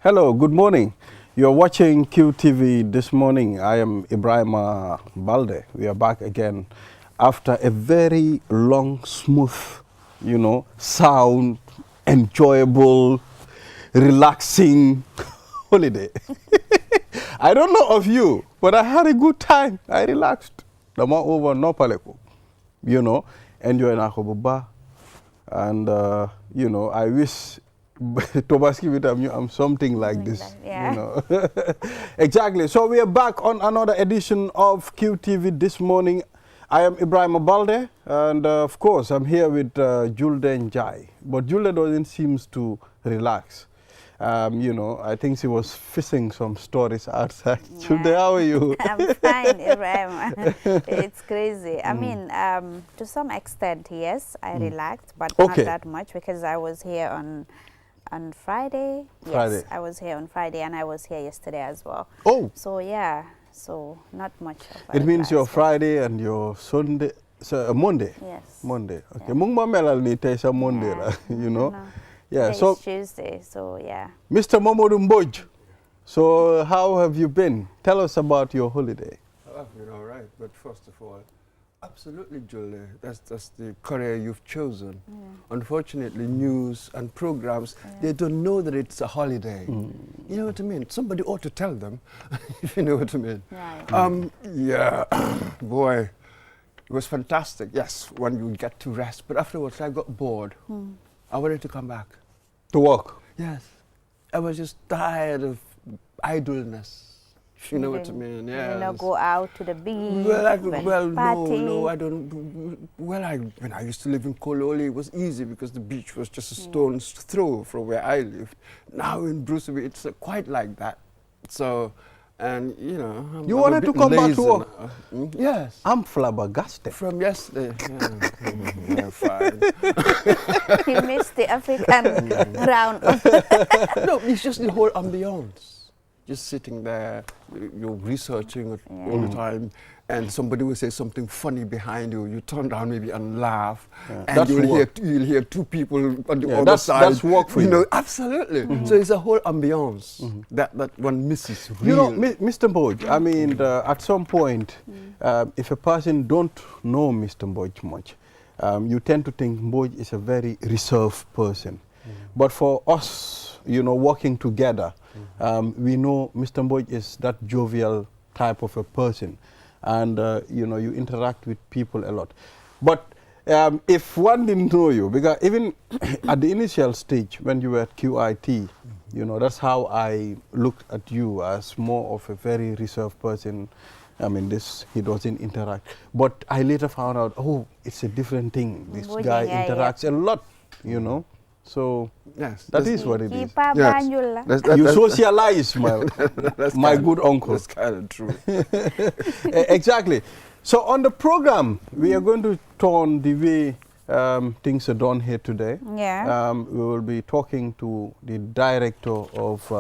Hello, good morning. You're watching QTV this morning. I am Ibrahim Balde. We are back again after a very long, smooth, sound, enjoyable, relaxing holiday. I don't know of you, but I had a good time. I relaxed. Dama over no paleko, enjoy na kobuba. And, I wish Tobaski with something like this, yeah. Exactly. So we are back on another edition of QTV this morning. I am Ibrahim Balde, and of course I'm here with Julde Njai. But Julde doesn't seem to relax. I think she was fishing some stories outside. Yeah. Julde, how are you? I'm fine, Ibrahim. It's crazy. I mean, to some extent, yes, I relaxed, but not that much because I was here on Friday. Yes, I was here on Friday, and I was here yesterday as well. Oh. So, yeah, so not much of it means your Friday and your Sunday, so Monday? Yes. Monday, okay. Mungma melal ni tesa Monday, No. Yeah, so it's Tuesday, so yeah. Mr. Momodu Mboj, so how have you been? Tell us about your holiday. I've been all right, but first of all, absolutely, Julie, that's the career you've chosen. Yeah. Unfortunately, news and programs, they don't know that it's a holiday. You know what I mean? Somebody ought to tell them, if you know what I mean. Right. Yeah, boy, it was fantastic, yes, when you get to rest. But afterwards, I got bored. I wanted to come back. To work? Yes. I was just tired of idleness. You know what I mean? Yeah. You know, go out to the beach. No, I don't. When I used to live in Kololi, it was easy because the beach was just a stone's throw from where I lived. Now in Bruceville, it's quite like that. So, and I'm wanted to come back to work? Yes. I'm flabbergasted. From yesterday. Yeah, fine. He missed the African round. No, it's just the whole ambience. Just sitting there, you're researching all the time, and somebody will say something funny behind you. You turn down maybe and laugh, and you'll hear two people on the other side. That's work for you. Absolutely. So it's a whole ambience that one misses. Mr. Mboj, I mean, at some point, if a person don't know Mr. Mboj much, you tend to think Mboj is a very reserved person. But for us, working together, we know Mr. Mboj is that jovial type of a person, and you interact with people a lot. But if one didn't know you, because even at the initial stage when you were at QIT, that's how I looked at you, as more of a very reserved person. I mean, he doesn't interact. But I later found out, oh, it's a different thing. This guy interacts a lot, So yes, that is what it is. Yes. You socialize, my good uncle. That's kind of true. Exactly. So on the program, we are going to turn the way things are done here today. Yeah. We will be talking to the director of,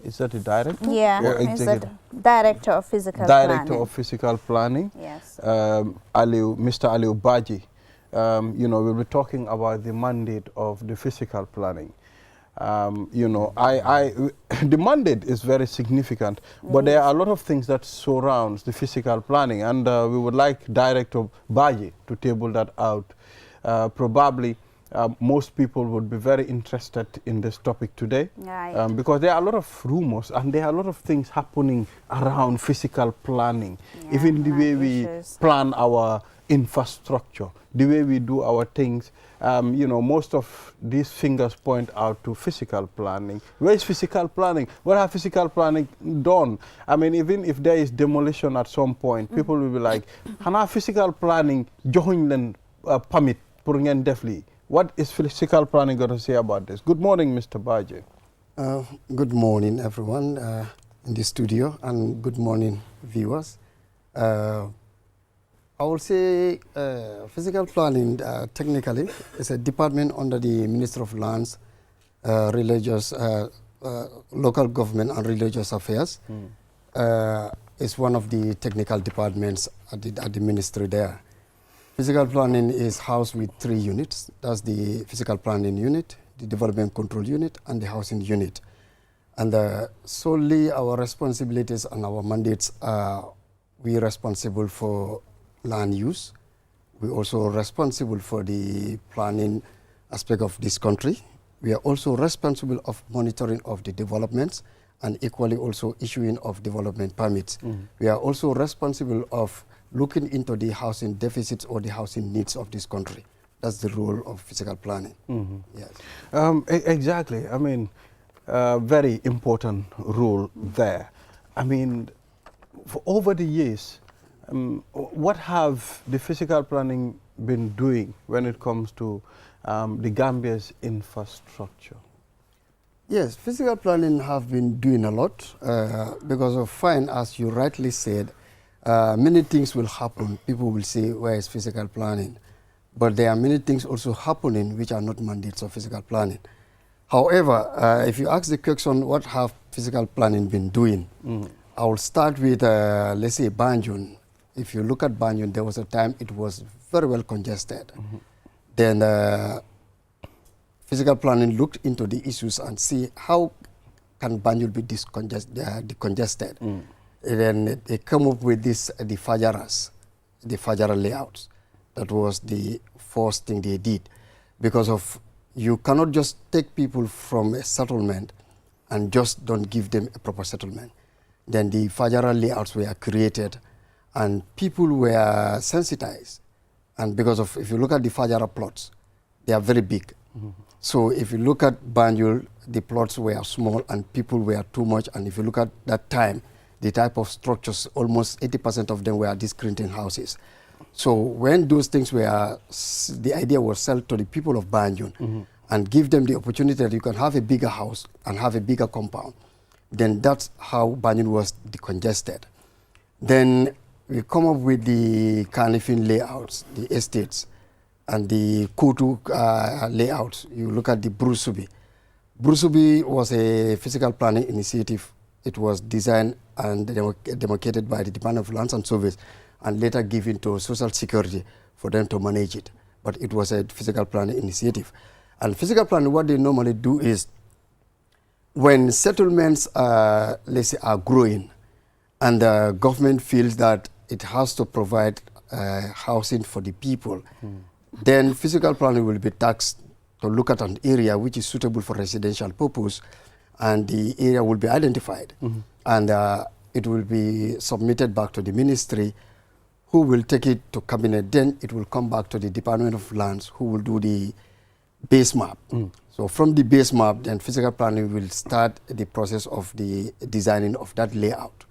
is that the director? Yeah, it's the director of physical planning. Director of physical planning. Yes. Mr. Aliu Baji. We'll be talking about the mandate of the physical planning. The mandate is very significant, but there are a lot of things that surrounds the physical planning, and we would like Director Baji to table that out. Probably most people would be very interested in this topic today, because there are a lot of rumors and there are a lot of things happening around physical planning, even the way we plan our infrastructure, the way we do our things. Most of these fingers point out to physical planning. Where is physical planning? What have physical planning done? I mean, even if there is demolition at some point, people will be like, "Hana physical planning join them permit purungen defli." What is physical planning going to say about this? Good morning, Mr. Baji. Good morning, everyone in the studio, and good morning, viewers. I will say physical planning, technically, is a department under the Ministry of Lands, Local Government and Religious Affairs. It's one of the technical departments at the ministry there. Physical planning is housed with 3 units. That's the physical planning unit, the development control unit, and the housing unit. And solely our responsibilities and our mandates are, we are responsible for land use. We're also responsible for the planning aspect of this country. We are also responsible of monitoring of the developments and equally also issuing of development permits. We are also responsible of looking into the housing deficits or the housing needs of this country. That's the role of physical planning. Yes. Exactly. I mean, very important role there. I mean, for over the years, what have the physical planning been doing when it comes to the Gambia's infrastructure? Yes, physical planning have been doing a lot because of fine, as you rightly said, many things will happen. People will say, where is physical planning? But there are many things also happening which are not mandates of physical planning. However, if you ask the question, what have physical planning been doing? I will start with, let's say, Banjul. If you look at Banjul, there was a time it was very well congested. Then physical planning looked into the issues and see how can Banjul be decongested. Then they come up with this, the Fajaras, the Fajara layouts. That was the first thing they did. Because of, you cannot just take people from a settlement and just don't give them a proper settlement. Then the Fajara layouts were created and people were sensitized. And because of, if you look at the Fajara plots, they are very big. So if you look at Banjul, the plots were small and people were too much. And if you look at that time, the type of structures, almost 80% of them were discreting houses. So when those things were, the idea was sell to the people of Banjul and give them the opportunity that you can have a bigger house and have a bigger compound, then that's how Banjul was decongested. Then we come up with the Kanifing layouts, the estates, and the Kutu layouts. You look at the Brusubi. Brusubi was a physical planning initiative. It was designed and demarcated by the Department of Lands and Surveys and later given to Social Security for them to manage it. But it was a physical planning initiative. And physical planning, what they normally do is when settlements, let's say, are growing and the government feels that it has to provide housing for the people, then physical planning will be tasked to look at an area which is suitable for residential purpose, and the area will be identified. And it will be submitted back to the ministry, who will take it to cabinet. Then it will come back to the Department of Lands, who will do the base map. So from the base map, then physical planning will start the process of the designing of that layout.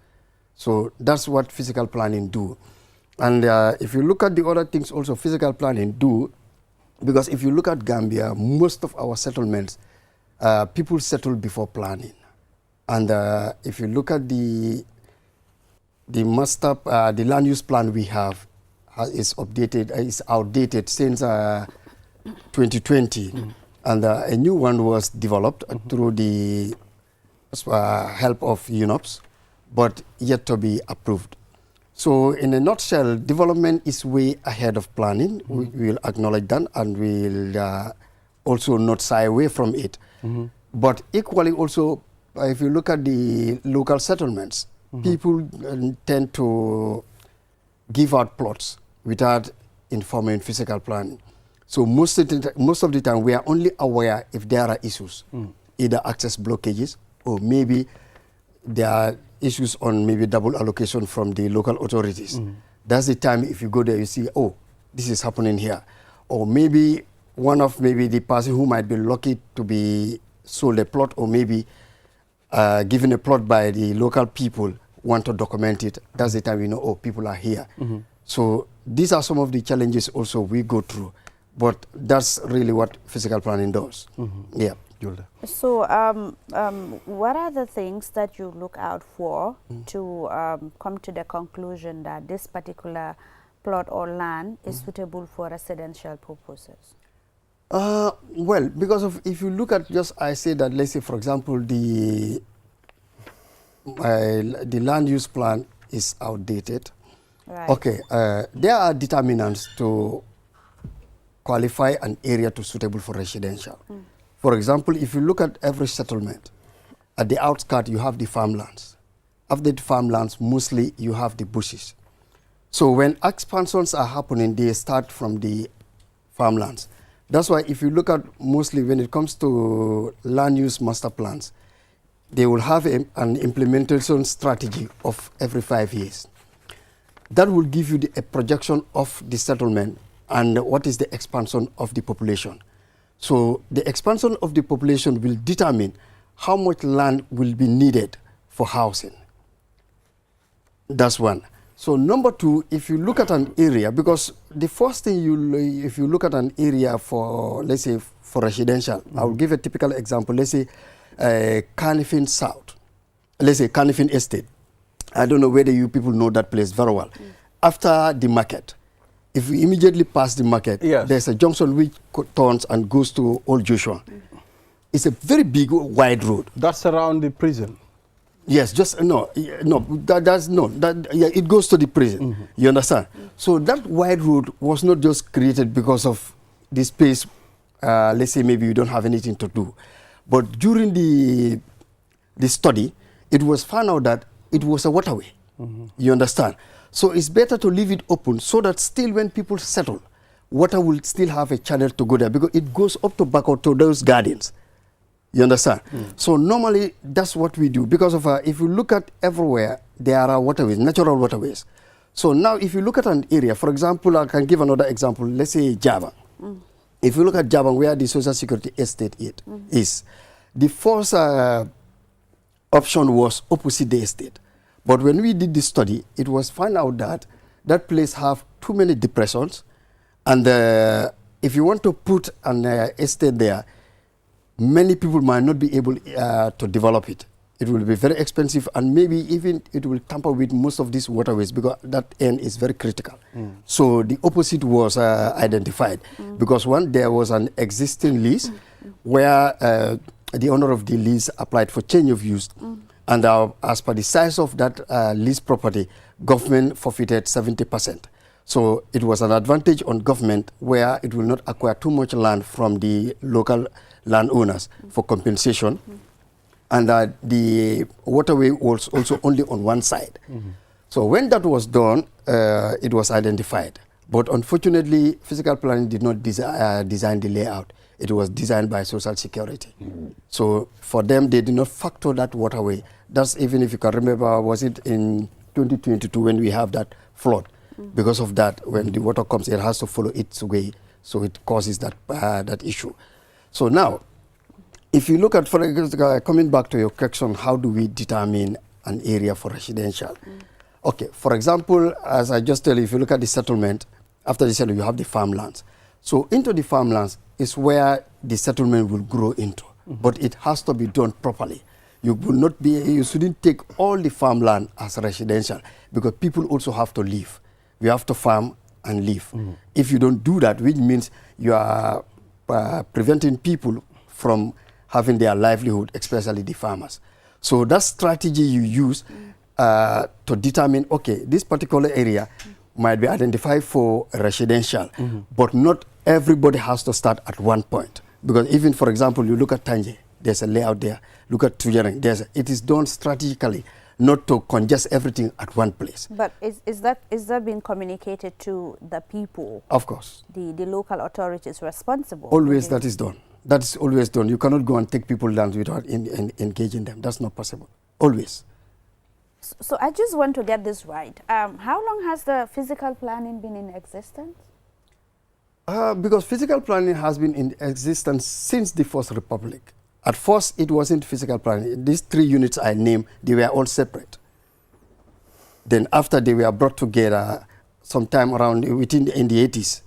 So that's what physical planning do. And if you look at the other things also physical planning do, because if you look at Gambia, most of our settlements, people settle before planning. And if you look at the master, the land use plan we have is updated, is outdated since 2020. And a new one was developed through the help of UNOPS, but yet to be approved. So in a nutshell, development is way ahead of planning. We will acknowledge that and we'll also not shy away from it. But equally also, if you look at the local settlements, people tend to give out plots without informing physical planning. So most of the time, we are only aware if there are issues, either access blockages or maybe there are issues on maybe double allocation from the local authorities. That's the time if you go there, you see, oh, this is happening here. Or maybe one of the person who might be lucky to be sold a plot or maybe given a plot by the local people want to document it. That's the time you know, oh, people are here. So these are some of the challenges also we go through. But that's really what physical planning does. Yeah. So what are the things that you look out for to come to the conclusion that this particular plot or land is suitable for residential purposes? Well, because of, if you look at just, I say that, let's say, for example, the land use plan is outdated. Right. Okay, there are determinants to qualify an area to suitable for residential. For example, if you look at every settlement, at the outskirts, you have the farmlands. After the farmlands, mostly you have the bushes. So when expansions are happening, they start from the farmlands. That's why if you look at mostly when it comes to land use master plans, they will have an implementation strategy of every 5 years. That will give you a projection of the settlement and what is the expansion of the population. So the expansion of the population will determine how much land will be needed for housing. That's one. So number two, if you look at an area, because the first thing if you look at an area for, let's say, for residential, I will give a typical example. Let's say Carnifin South. Let's say Carnifin Estate. I don't know whether you people know that place very well. After the market, if you immediately pass the market, there's a junction which turns and goes to Old Joshua. It's a very big, wide road. That's around the prison. Yes, just it goes to the prison. You understand? So that wide road was not just created because of the space. Let's say maybe you don't have anything to do, but during the study, it was found out that it was a waterway. You understand? So it's better to leave it open so that still when people settle, water will still have a channel to go there because it goes up to back out to those gardens. You understand? So normally that's what we do because of if you look at everywhere, there are waterways, natural waterways. So now if you look at an area, for example, I can give another example. Let's say Java. If you look at Java, where the social security estate is, the first option was opposite the estate. But when we did the study, it was found out that that place have too many depressions. And if you want to put an estate there, many people might not be able to develop it. It will be very expensive and maybe even it will tamper with most of these waterways because that end is very critical. So the opposite was identified because one, there was an existing lease where the owner of the lease applied for change of use. And as per the size of that lease property, government forfeited 70%. So it was an advantage on government where it will not acquire too much land from the local landowners for compensation. And the waterway was also only on one side. So when that was done, it was identified. But unfortunately, physical planning did not design the layout. It was designed by Social Security. So for them, they did not factor that waterway. That's even if you can remember, was it in 2022 when we have that flood? Because of that, when the water comes, it has to follow its way. So it causes that, that issue. So now, if you look at, for example, coming back to your question, how do we determine an area for residential? Okay, for example, as I just tell you, if you look at the settlement, after the settlement, you have the farmlands. So into the farmlands is where the settlement will grow into, but it has to be done properly. You will not be, you shouldn't take all the farmland as residential because people also have to live. We have to farm and live. If you don't do that, which means you are preventing people from having their livelihood, especially the farmers. So that strategy you use to determine, okay, this particular area might be identified for residential, but not everybody has to start at one point. Because even, for example, you look at Tanje, there's a layout there. Look at Tujarang, it is done strategically, not to congest everything at one place. But is that being communicated to the people? Of course. The local authorities responsible? Always that is done. That's always done. You cannot go and take people down without engaging them. That's not possible. Always. So I just want to get this right. How long has the physical planning been in existence? Because physical planning has been in existence since the First Republic. At first, it wasn't physical planning. These 3 units I named, they were all separate. Then after they were brought together sometime around in the 80s,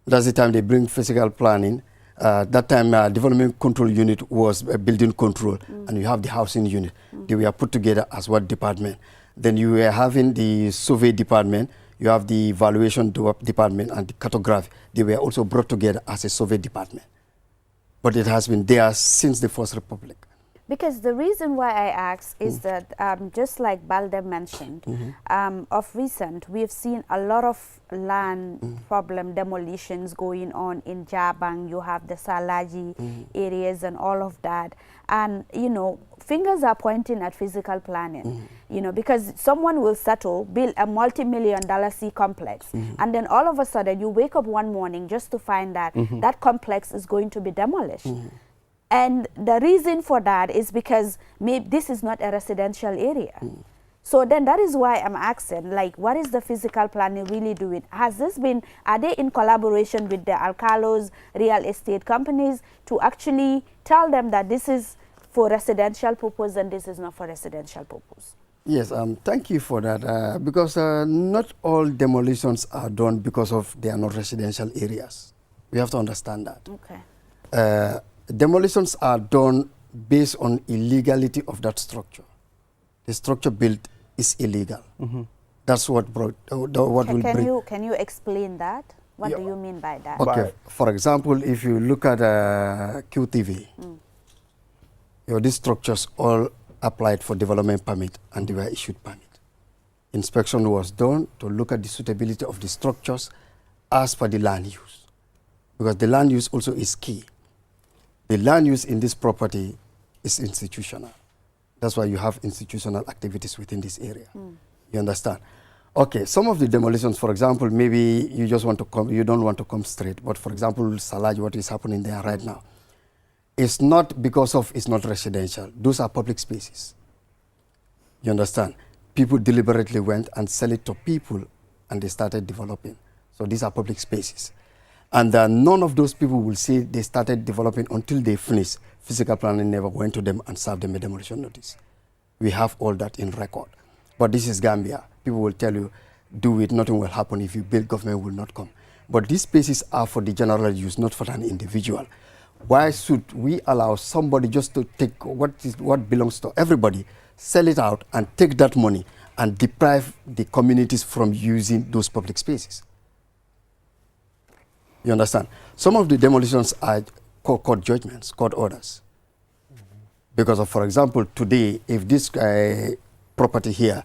that's the time they bring physical planning. That time, development control unit was building control, and you have the housing unit. They were put together as one department. Then you were having the survey department, you have the evaluation department, and the cartography. They were also brought together as a survey department. But it has been there since the First Republic. Because the reason why I ask is that just like Balde mentioned, of recent we've seen a lot of land problem demolitions going on in Jabang. You have the Salaji areas and all of that, and you know, fingers are pointing at physical planning. You know, because someone will settle, build a multi-million-dollar C complex, and then all of a sudden you wake up one morning just to find that that complex is going to be demolished. And the reason for that is because maybe this is not a residential area. So then that is why I'm asking, like, what is the physical planning really doing? Has this been, are they in collaboration with the Alcalos real estate companies to actually tell them that this is for residential purpose and this is not for residential purpose? Yes, thank you for that. Because not all demolitions are done because of they are not residential areas. We have to understand that. Okay. Demolitions are done based on illegality of that structure. The structure built is illegal. That's what brought what will bring. Can you explain that? What do you mean by that? Okay. For example, if you look at QTV, these structures all applied for development permit and they were issued permit. Inspection was done to look at the suitability of the structures as per the land use, because the land use also is key. The land use in this property is institutional. That's why you have institutional activities within this area. You understand? Okay, some of the demolitions, for example, maybe you just want to come, you don't want to come straight, but for example, Salaj, what is happening there right now, it's not because of it's not residential. Those are public spaces. You understand? People deliberately went and sell it to people and they started developing. So these are public spaces. And none of those people will say they started developing until they finished. Physical planning never went to them and served them a demolition notice. We have all that in record. But this is Gambia. People will tell you, do it, nothing will happen. If you build, government will not come. But these spaces are for the general use, not for an individual. Why should we allow somebody just to take what belongs to everybody, sell it out, and take that money and deprive the communities from using those public spaces? You understand? Some of the demolitions are court judgments, court orders. Because of, for example, today, if this property here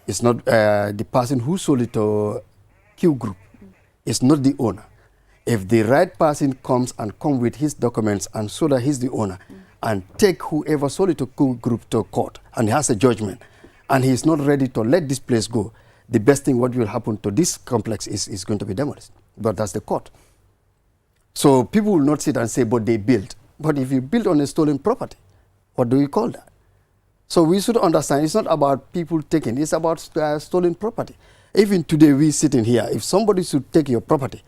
is not, the person who sold it to Q Group is not the owner. If the right person comes and come with his documents and show that he's the owner and take whoever sold it to Q Group to court and he has a judgment and he's not ready to let this place go, the best thing what will happen to this complex is going to be demolished. But that's the court. So people will not sit and say, but they built. But if you build on a stolen property, what do you call that? So we should understand it's not about people taking, it's about stolen property. Even today we sitting here, if somebody should take your property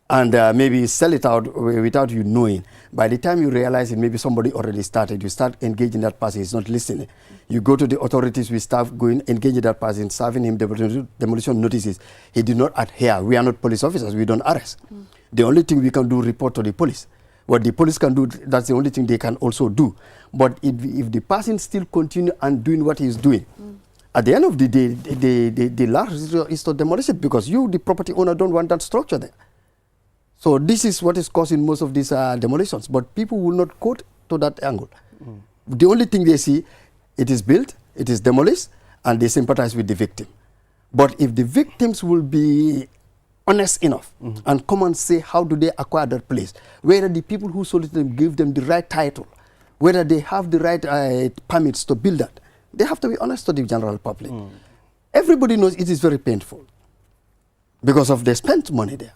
and maybe sell it out without you knowing, by the time you realize it, maybe somebody already started, you start engaging that person, he's not listening. You go to the authorities, we start going, engaging that person, serving him demolition notices. He did not adhere. We are not police officers, we don't arrest. The only thing we can do, report to the police. What the police can do, that's the only thing they can also do. But if the person still continue and doing what he's doing, at the end of the day, the last resort is to demolish it, because you, the property owner, don't want that structure there. So this is what is causing most of these demolitions. But people will not go to that angle. The only thing they see, it is built, it is demolished, and they sympathize with the victim. But if the victims will be honest enough and come and say how do they acquire that place, whether the people who sold it them give them the right title, whether they have the right permits to build that, they have to be honest to the general public. Everybody knows it is very painful because of they spent money there.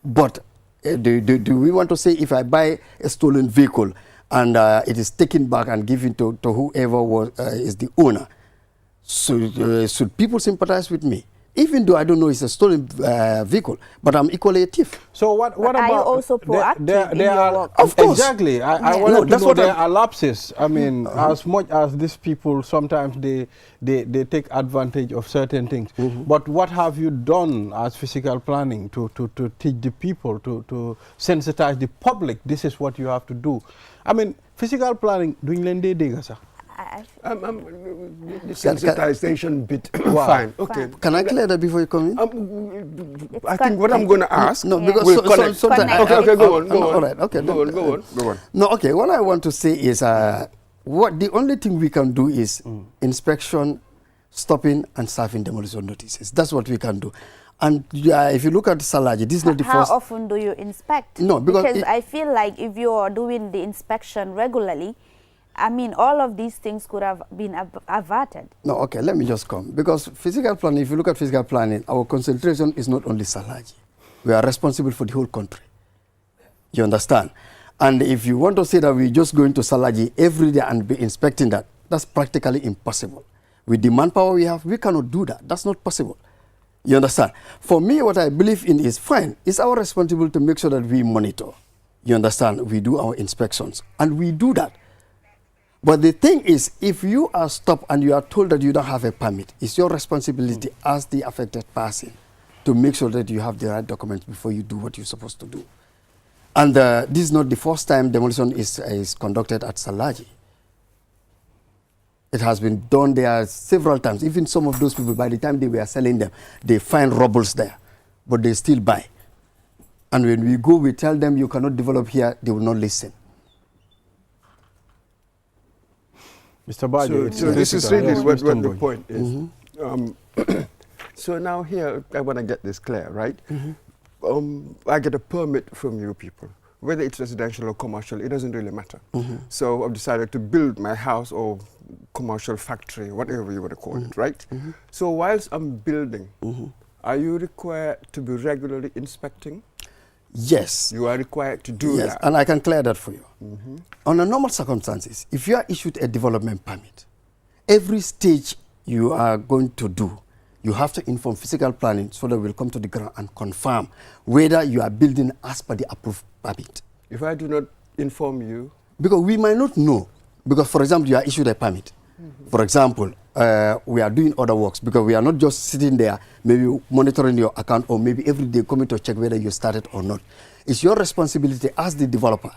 But do we want to say if I buy a stolen vehicle and it is taken back and given to whoever is the owner, should people sympathize with me? Even though I don't know it's a stolen vehicle, but I'm equally a thief. So what about... Are you also proactive in your work? Of course. Exactly. I want to know there are lapses. I mean, as much as these people, sometimes they take advantage of certain things. But what have you done as physical planning to teach the people, to sensitize the public? This is what you have to do. I mean, physical planning, doing lende dega sa. The sensitization bit, fine. Okay. Can I clear that before you come in? I think what I'm going to ask. No, because okay, go on. All right, okay. Go on. No, okay. What I want to say is, the only thing we can do is inspection, stopping, and serving demolition notices. That's what we can do. And if you look at Salaji, this is not the first. How often do you inspect? No, because I feel like if you are doing the inspection regularly, I mean, all of these things could have been averted. No, okay, let me just come. Because physical planning, if you look at physical planning, our concentration is not only Salaji. We are responsible for the whole country. You understand? And if you want to say that we're just going to Salaji every day and be inspecting that, that's practically impossible. With the manpower we have, we cannot do that. That's not possible. You understand? For me, what I believe in is fine. It's our responsibility to make sure that we monitor. You understand? We do our inspections. And we do that. But the thing is, if you are stopped and you are told that you don't have a permit, it's your responsibility as the affected person to make sure that you have the right documents before you do what you're supposed to do. And this is not the first time demolition is conducted at Salaji. It has been done there several times. Even some of those people, by the time they were selling them, they find rubbles there, but they still buy. And when we go, we tell them you cannot develop here, they will not listen. Mr. Baji, so this is really what the point is. So now here, I want to get this clear, right? I get a permit from you people. Whether it's residential or commercial, it doesn't really matter. So I've decided to build my house or commercial factory, whatever you want to call it, right? So whilst I'm building, are you required to be regularly inspecting? Yes. You are required to do that. Yes, and I can clear that for you. Under normal circumstances, if you are issued a development permit, every stage you are going to do, you have to inform physical planning so that we'll come to the ground and confirm whether you are building as per the approved permit. If I do not inform you? Because we might not know. Because, for example, you are issued a permit. For example, we are doing other works because we are not just sitting there, maybe monitoring your account or maybe every day coming to check whether you started or not. It's your responsibility as the developer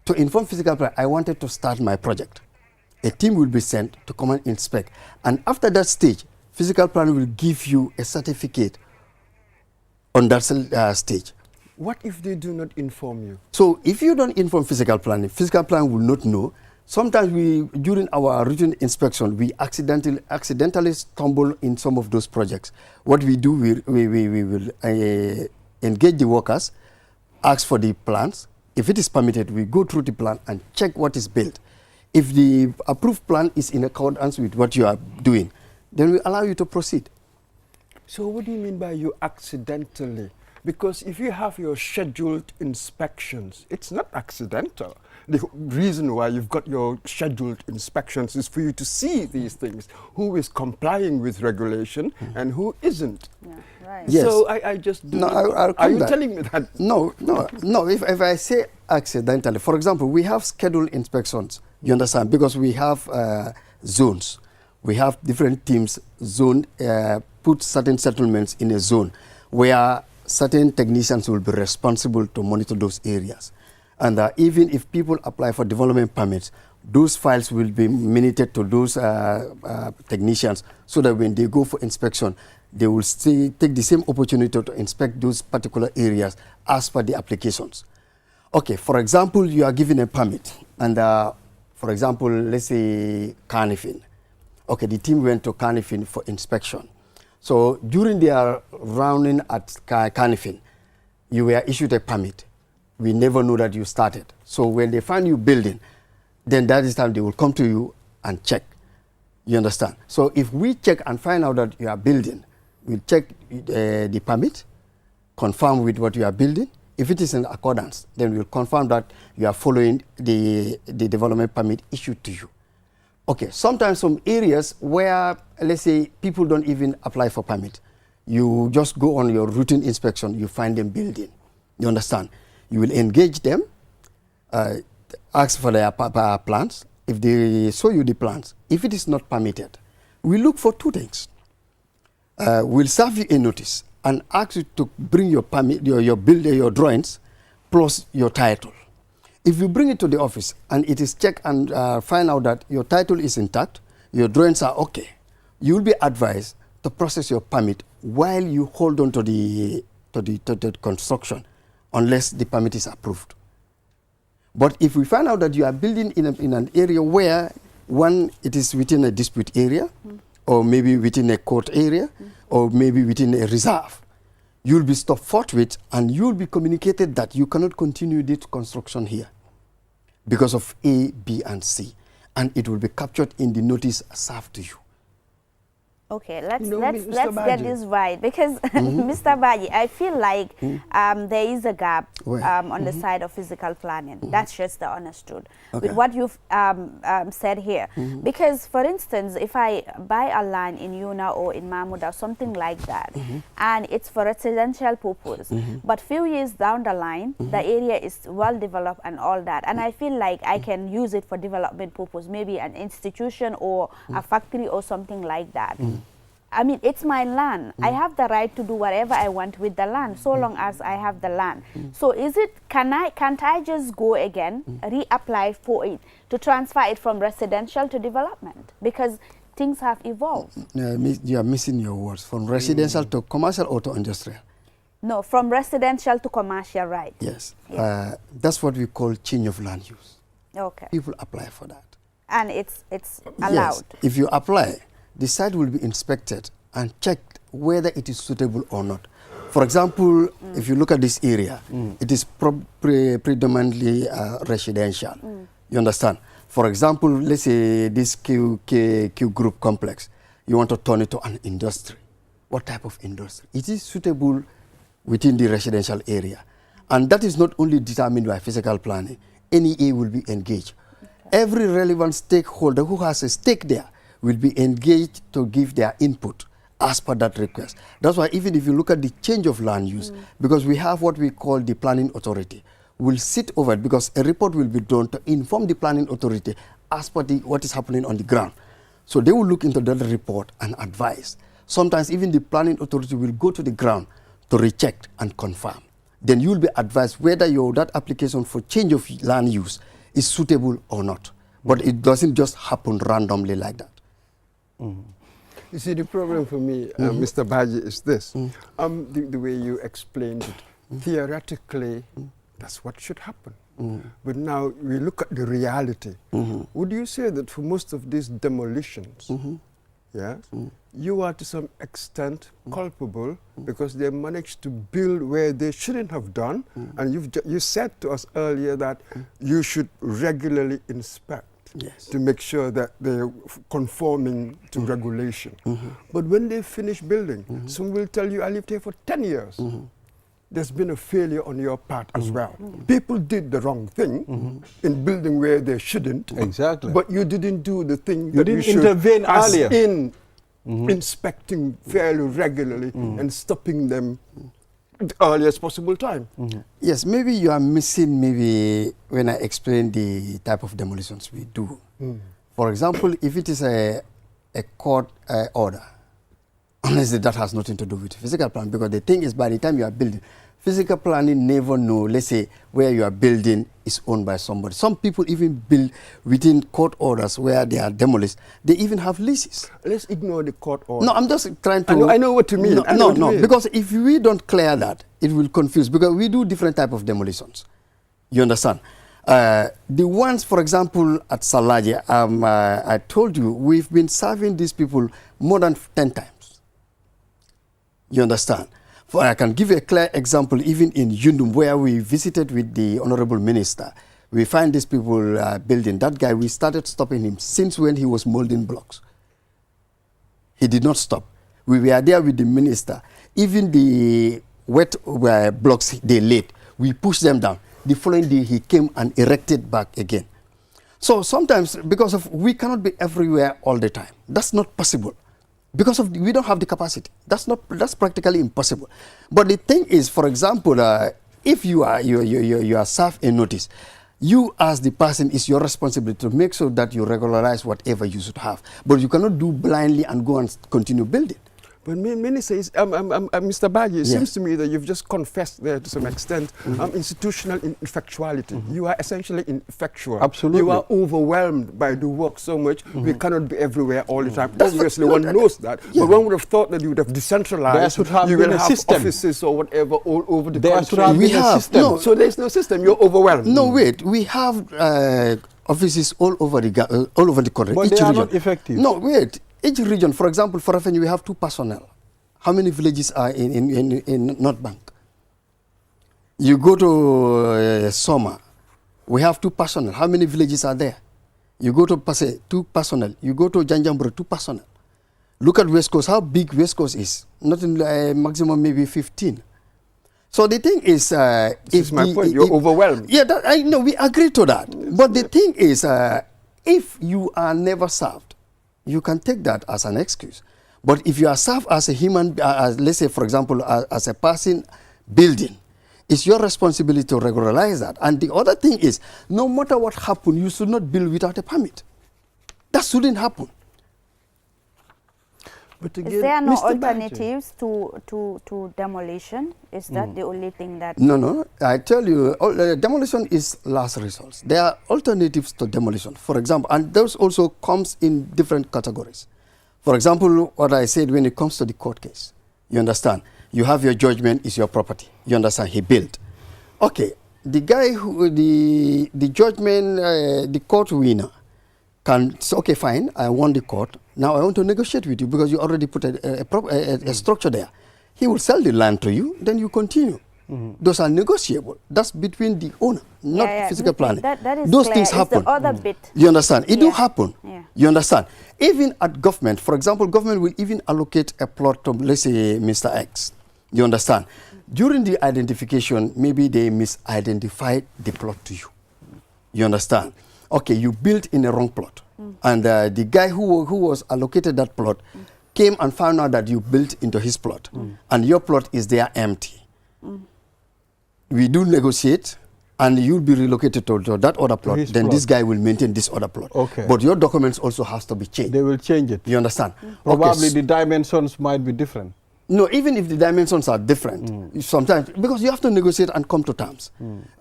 to inform physical planning, I wanted to start my project. A team will be sent to come and inspect. And after that stage, physical planning will give you a certificate on that stage. What if they do not inform you? So if you don't inform physical planning will not know. Sometimes during our routine inspection, we accidentally stumble in some of those projects. What we do, we will engage the workers, ask for the plans. If it is permitted, we go through the plan and check what is built. If the approved plan is in accordance with what you are doing, then we allow you to proceed. So what do you mean by you accidentally? Because if you have your scheduled inspections, it's not accidental. The reason why you've got your scheduled inspections is for you to see these things, who is complying with regulation and who isn't. Yeah, right. Yes. So I just do. No, are you telling me that? No. If I say accidentally, for example, we have scheduled inspections, you understand, because we have zones. We have different teams put certain settlements in a zone where certain technicians will be responsible to monitor those areas. And even if people apply for development permits, those files will be minuted to those technicians so that when they go for inspection, they will take the same opportunity to inspect those particular areas as per the applications. Okay, for example, you are given a permit, and for example, let's say Carnifin. Okay, the team went to Carnifin for inspection. So during their rounding at Carnifin, you were issued a permit. We never know that you started. So when they find you building, then that is time they will come to you and check. You understand? So if we check and find out that you are building, we'll check the permit, confirm with what you are building. If it is in accordance, then we'll confirm that you are following the development permit issued to you. Okay, sometimes some areas where, let's say, people don't even apply for permit. You just go on your routine inspection, you find them building. You understand? You will engage them, ask for their plans. If they show you the plans, if it is not permitted, we look for two things. We'll serve you a notice and ask you to bring your permit, your drawings, plus your title. If you bring it to the office and it is checked and find out that your title is intact, your drawings are okay, you will be advised to process your permit while you hold on to the construction, unless the permit is approved. But if we find out that you are building in an area where One, it is within a dispute area, or maybe within a court area, or maybe within a reserve. You'll be stopped forthwith, and you'll be communicated that you cannot continue this construction here because of A, B, and C, and it will be captured in the notice served to you. Okay, let's get this right, because Mr. Baji, I feel like there is a gap on the side of physical planning. That's just the honest truth with what you've said here. Because, for instance, if I buy a land in Yuna or in Mahmoud or something like that, and it's for residential purpose, but few years down the line, the area is well developed and all that, and I feel like I can use it for development purpose, maybe an institution or a factory or something like that. I mean, it's my land. I have the right to do whatever I want with the land, so long as I have the land. So can't I just go again, reapply for it, to transfer it from residential to development? Because things have evolved. You are missing your words. From residential to commercial or to industrial? No, from residential to commercial, right? Yes. Yeah. That's what we call change of land use. Okay. People apply for that. And it's allowed? Yes. If you apply, the site will be inspected and checked whether it is suitable or not. For example, if you look at this area, it is predominantly residential. You understand? For example, let's say this Q group complex, you want to turn it to an industry. What type of industry? It is suitable within the residential area. And that is not only determined by physical planning. NEA will be engaged. Every relevant stakeholder who has a stake there will be engaged to give their input as per that request. That's why even if you look at the change of land use, because we have what we call the planning authority, will sit over it because a report will be done to inform the planning authority as per what is happening on the ground. So they will look into that report and advise. Sometimes even the planning authority will go to the ground to recheck and confirm. Then you will be advised whether that application for change of land use is suitable or not. But it doesn't just happen randomly like that. You see, the problem for me, Mr. Baji, is this. The way you explained it, theoretically, that's what should happen. But now we look at the reality. Would you say that for most of these demolitions, you are to some extent culpable because they managed to build where they shouldn't have done? And you said to us earlier that you should regularly inspect. Yes. To make sure that they're conforming to regulation. But when they finish building, some will tell you, I lived here for 10 years. There's been a failure on your part as well. People did the wrong thing in building where they shouldn't. Exactly. But you didn't do the thing you that you should. You didn't intervene earlier. In inspecting fairly regularly and stopping them at the earliest possible time. Yes, maybe you are missing when I explain the type of demolitions we do. For example, if it is a court order, honestly, that has nothing to do with physical planning, because the thing is, by the time you are building, physical planning never know, let's say, where you are building is owned by somebody. Some people even build within court orders where they are demolished. They even have leases. Let's ignore the court order. No, I'm just trying to... I know what you mean. No, because if we don't clear that, it will confuse, because we do different type of demolitions. You understand? The ones, for example, at Salaje, I told you, we've been serving these people more than 10 times. You understand? For I can give you a clear example, even in Yundum, where we visited with the Honorable Minister. We find these people building. That guy, we started stopping him since when he was molding blocks. He did not stop. We were there with the minister. Even the wet blocks they laid, we pushed them down. The following day, he came and erected back again. So sometimes, because of we cannot be everywhere all the time. That's not possible. Because we don't have the capacity. That's practically impossible. But the thing is, for example, if you are served a notice, you as the person, is your responsibility to make sure that you regularize whatever you should have. But you cannot do blindly and go and continue building. But many say, Mr. Baji, it seems to me that you've just confessed there to some extent institutional ineffectuality. You are essentially ineffectual. Absolutely. You are overwhelmed by the work so much. We cannot be everywhere all the time. Obviously, one knows that. But one would have thought that you would have decentralized. There should have been a system. Offices or whatever all over the country. There should have been a system. No, so there's no system. You're overwhelmed. No, wait. We have offices all over the country. But they are not effective. No, wait. Each region, for example, for Rafeni, we have 2 personnel. How many villages are in North Bank? You go to Soma, we have 2 personnel. How many villages are there? You go to Pase, 2 personnel. You go to Janjambura, 2 personnel. Look at West Coast, how big West Coast is. Not in maximum, maybe 15. So the thing is, this is my point. You're overwhelmed. Yeah, I know, we agree to that. But the thing is, if you are never served, you can take that as an excuse. But if you are served as a human, let's say, for example, as a person building, it's your responsibility to regularize that. And the other thing is, no matter what happens, you should not build without a permit. That shouldn't happen. But again, is there no alternatives to demolition? Is that the only thing that... No. I tell you, demolition is last resort. There are alternatives to demolition. For example, and those also comes in different categories. For example, what I said when it comes to the court case, you understand? You have your judgment, is your property. You understand? He built. Okay, the guy who, the judgment, the court winner can say, okay, fine, I won the court. Now I want to negotiate with you because you already put a structure there. He will sell the land to you, then you continue. Those are negotiable. That's between the owner, not physical planning. That is those clear. things happen. It's the other bit. You understand? It do happen. Yeah. You understand? Even at government, for example, government will even allocate a plot to, let's say, Mr. X. You understand? During the identification, maybe they misidentified the plot to you. You understand? Okay, you built in a wrong plot. And the guy who was allocated that plot came and found out that you built into his plot. And your plot is there empty. We do negotiate, and you'll be relocated to that other plot. Then this guy will maintain this other plot. Okay. But your documents also has to be changed. They will change it. You understand? Probably the dimensions might be different. No, even if the dimensions are different, sometimes, because you have to negotiate and come to terms.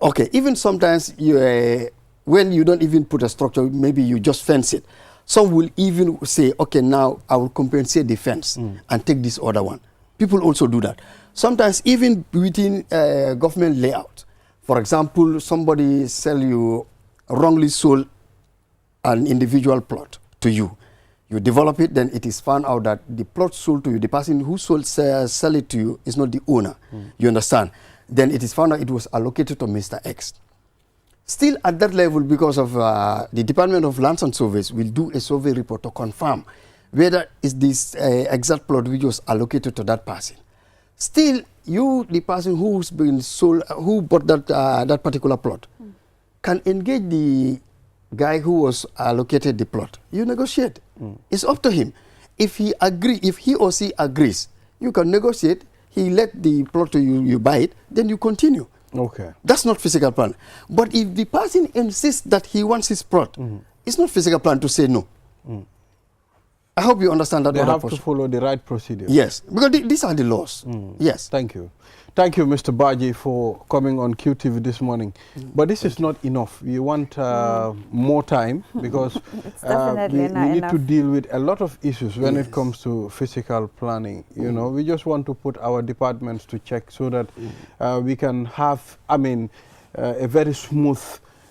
Okay, even sometimes you, when you don't even put a structure, maybe you just fence it. Some will even say, okay, now I will compensate the fence and take this other one. People also do that. Sometimes even within government layout. For example, somebody wrongly sold an individual plot to you. You develop it, then it is found out that the plot sold to you, the person who sell it to you is not the owner. You understand? Then it is found out it was allocated to Mr. X. Still at that level, because of the Department of Lands and Surveys will do a survey report to confirm whether is this exact plot which was allocated to that person. Still, you, the person who's been sold, who bought that particular plot, can engage the guy who was allocated the plot. You negotiate. It's up to him. If he or she agrees, you can negotiate. He let the plot to you, you buy it, then you continue. Okay. That's not physical plan. But if the person insists that he wants his plot, it's not physical plan to say no. I hope you understand that. They have to follow the right procedure. Yes, because these are the laws. Yes. Thank you. Thank you, Mr. Baji, for coming on QTV this morning. But this is not enough. We want more time because we need to deal with a lot of issues when it comes to physical planning. You know, we just want to put our departments to check so that we can have, a very smooth,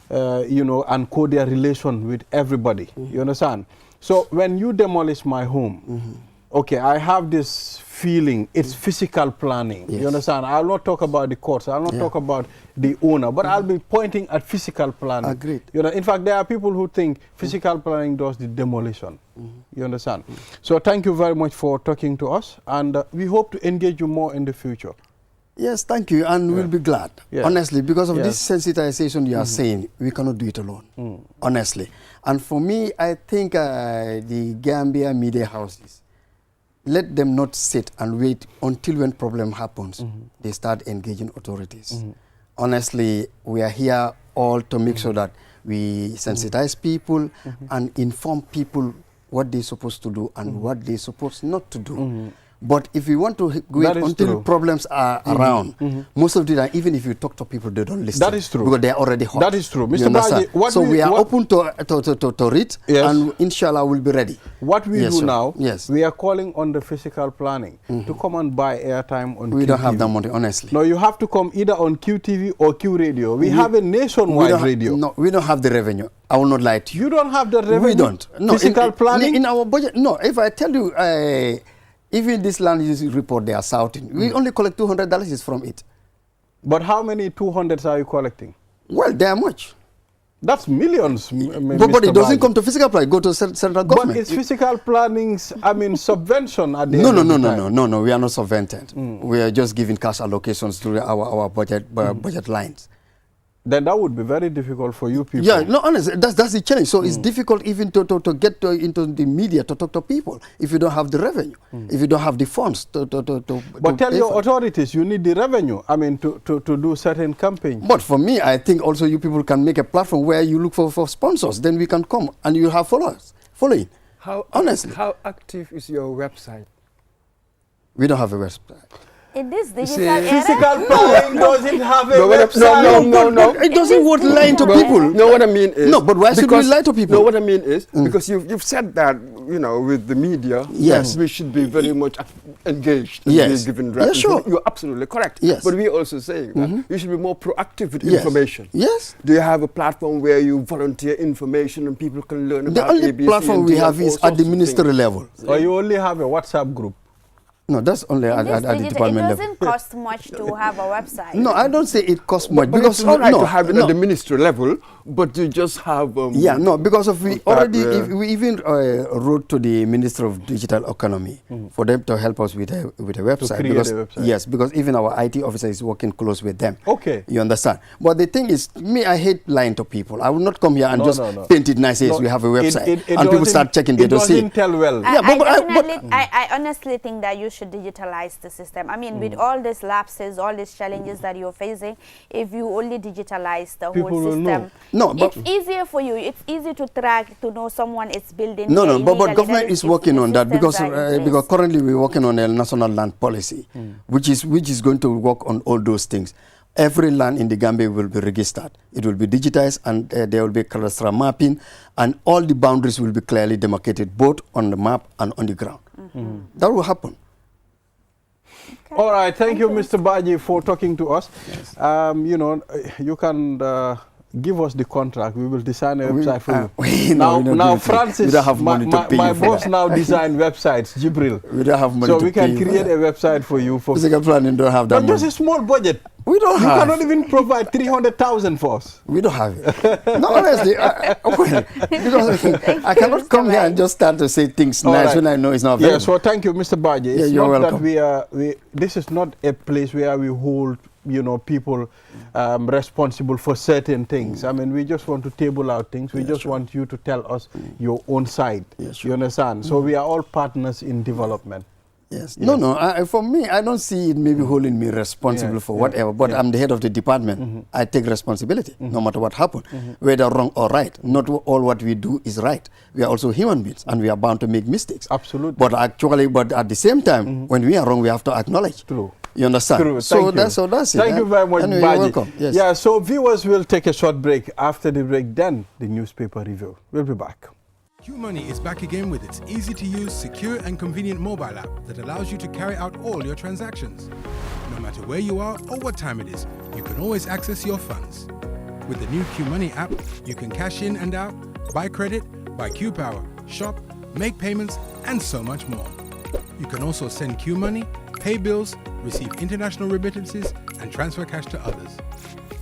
and cordial relation with everybody. You understand? So when you demolish my home, okay, I have this feeling, it's physical planning. You understand? I'll not talk about the courts, I'll not talk about the owner, but I'll be pointing at physical planning. Agreed. You know, in fact, there are people who think physical planning does the demolition. You understand? So thank you very much for talking to us, and we hope to engage you more in the future. Yes, thank you, and we'll be glad, honestly, because of this sensitization you are saying, we cannot do it alone, honestly. And for me, I think the Gambia media houses, let them not sit and wait until when problem happens, they start engaging authorities. Honestly, we are here all to make sure that we sensitize people and inform people what they're supposed to do and what they're supposed not to do. But if you want to wait until problems are around, most of the time, even if you talk to people, they don't listen. That is true. Because they are already hot. That is true. Mr. Baji, so we are open to it, and inshallah we'll be ready. What we do now, we are calling on the physical planning to come and buy airtime on QTV. We don't have that money, honestly. No, you have to come either on QTV or Q Radio. We have a nationwide radio. No, we don't have the revenue. I will not lie to you. You don't have the revenue? We don't. No, physical planning? In our budget, no. If I tell you, even this land use report they are shouting, we only collect $200 from it. But how many 200s are you collecting? Well, they are much. That's millions, but it doesn't come to physical planning. Go to central government. But it's physical planning's, subvention at the No. We are not subvented. We are just giving cash allocations to our budget lines. Then that would be very difficult for you people. Yeah, no, honestly, that's the challenge. So it's difficult even to get into the media to talk to people if you don't have the revenue, if you don't have the funds But tell your authorities you need the revenue, to do certain campaigns. But for me, I think also you people can make a platform where you look for sponsors. Then we can come and you have followers, following. Honestly. How active is your website? We don't have a website. In this digital era? Physical planning doesn't have a website. No. It doesn't worth lying to people. No, what I mean is... No, but why should we lie to people? No, what I mean is, because you've said that, with the media, yes, we should be very much engaged in being given reference. Sure. You're absolutely correct. Yes. But we're also saying that you should be more proactive with information. Yes. Do you have a platform where you volunteer information and people can learn about The only platform we have is at the ministerial level. Or you only have a WhatsApp group? No, that's only at the department level. It doesn't cost much to have a website. No, I don't say it costs much. But because it's all right to have it at the ministry level, but you just have... because we we even wrote to the Minister of Digital Economy for them to help us with a website. Yes, because even our IT officer is working close with them. Okay. You understand? But the thing is, I hate lying to people. I will not come here and paint it nice as we have a website. And people start checking, they don't see. It doesn't tell well. I honestly think that you should digitalize the system. With all these lapses, all these challenges that you're facing, if you only digitalize the whole system, it's easier for you. It's easy to track, to know someone is building. But government is working on that because currently we're working on a national land policy, which is going to work on all those things. Every land in the Gambia will be registered. It will be digitized, and there will be cadastral mapping, and all the boundaries will be clearly demarcated, both on the map and on the ground. That will happen. Okay. All right, thank you, Mr. Baji, for talking to us. Yes. You can give us the contract. We will design a website for you. Now, Francis, my boss now design websites, Jibril. We don't have money so we can create a website for you. For physical planning don't have that money. Just a small budget. We don't have. You cannot even provide 300,000 for us. We don't have it. No, honestly, because I cannot come here and just start to say things nice when I know it's not available. Yes, well, thank you, Mr. Baji. It's you're not welcome. that this is not a place where we hold, people responsible for certain things. We just want to table out things. We just want you to tell us your own side. You understand? So we are all partners in development. Yes. No. For me, I don't see it maybe holding me responsible for whatever, but I'm the head of the department. I take responsibility, no matter what happens, whether wrong or right. Not all what we do is right. We are also human beings, and we are bound to make mistakes. Absolutely. But at the same time, when we are wrong, we have to acknowledge. True. You understand? True. So that's it. Thank you very much, anyway, Baji. you're welcome. Yes. Yeah, so viewers will take a short break. After the break, then the newspaper review. We'll be back. QMoney is back again with its easy-to-use, secure and convenient mobile app that allows you to carry out all your transactions. No matter where you are or what time it is, you can always access your funds. With the new QMoney app, you can cash in and out, buy credit, buy QPower, shop, make payments, and so much more. You can also send QMoney, pay bills, receive international remittances, and transfer cash to others.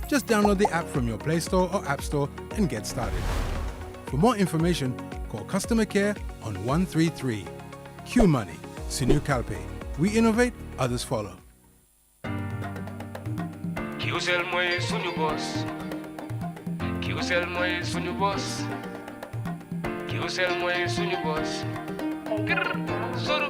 Just download the app from your Play Store or App Store and get started. For more information, call customer care on 133. QMoney, Sinu Kalpe. We innovate, others follow. QCell moy suñu boss. QCell moy suñu boss. QCell moy suñu boss. Soru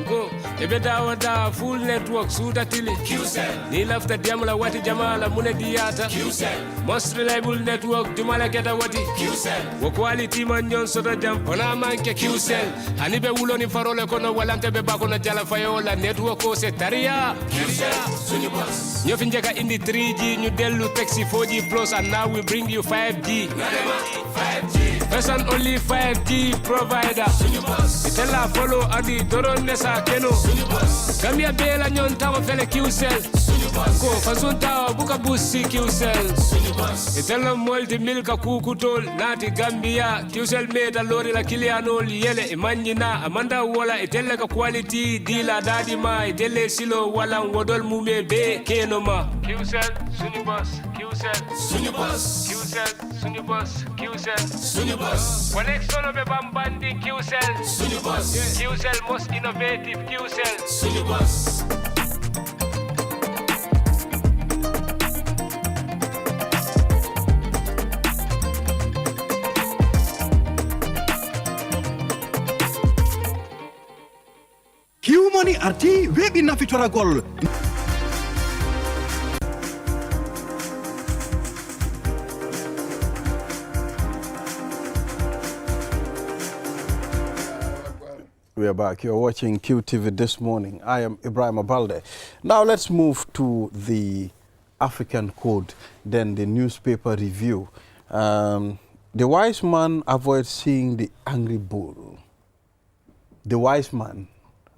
Go, ebeda wada full network suda tili. QCell. Ni lafta diamula wati jamala mune diata. QCell. Most reliable network jumala keta wati. QCell. Wo quality man nyon soda jam ona manke QCell. Hanibe wulo ni farole kono walante be bako na jala fayola network ko se taria. QCell. Sunny boss. Nyo finjeka indi 3G new delu taxi 4G plus and now we bring you 5G. 5G. First and only 5G provider. Itella follow adi doron nesa keno. Gambia bela nyon tawa fele QCell. Ko fasunta buka busi QCell. Itella multi milka kukutol nati Gambia. QCell made lori la kiliano yele imanjina amanda wala itella ka quality dila dadi ma itelle silo wala wodol mume be keno ma. QCell sunny boss. QCell sunny boss. QCell sunny boss. QCell sunny boss. Connection of a bambandi QCell sunny boss. QCell most innovative QCell sunny boss. Q Money arti webi na fitora gol. We are back. You're watching QTV this morning. I am Ibrahim Abalde. Now let's move to the African code, then the newspaper review. The wise man avoids seeing the angry bull. The wise man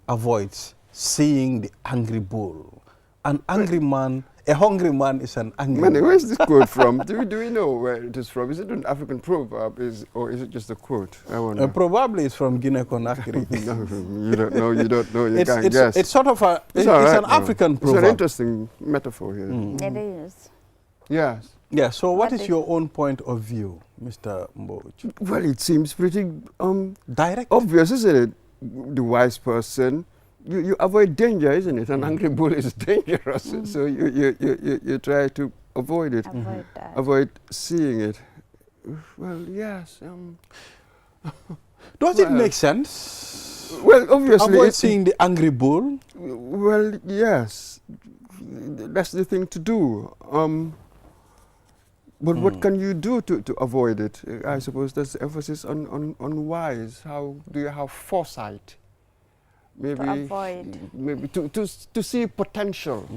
avoids seeing the angry bull. An angry man, a hungry man is an angry man. Where's this quote from? Do we know where it is from? Is it an African proverb, or is it just a quote? I wonder. Probably it's from Guinea-Conakry. No, you don't know. You don't know. You can't guess. It's sort of a. It's right, an African proverb. It's an interesting metaphor here. It is. Yes. Yeah. So, what is your own point of view, Mr. Mboj? Well, it seems pretty direct, obvious, isn't it? The wise person. You avoid danger, isn't it? An angry bull is dangerous, so you try to avoid it, avoid seeing it. Well, yes. Does it make sense? Well, obviously, avoid seeing the angry bull. Well, yes, that's the thing to do. But what can you do to avoid it? I suppose there's emphasis on wise. How do you have foresight? Maybe to avoid. Maybe to see potential,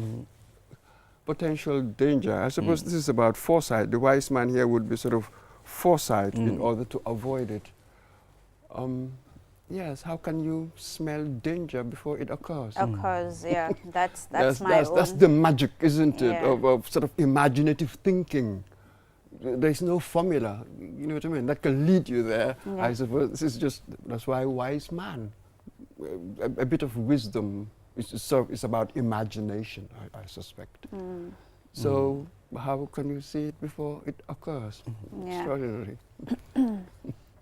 potential danger. I suppose this is about foresight. The wise man here would be sort of foresight in order to avoid it. Yes, how can you smell danger before it occurs? Occurs, yeah. That's the magic, isn't it, of sort of imaginative thinking. There's no formula, you know what I mean, that can lead you there. Yeah. I suppose this is just, that's why wise man. A bit of wisdom is about imagination, I suspect. So how can you see it before it occurs? Yeah. Extraordinary.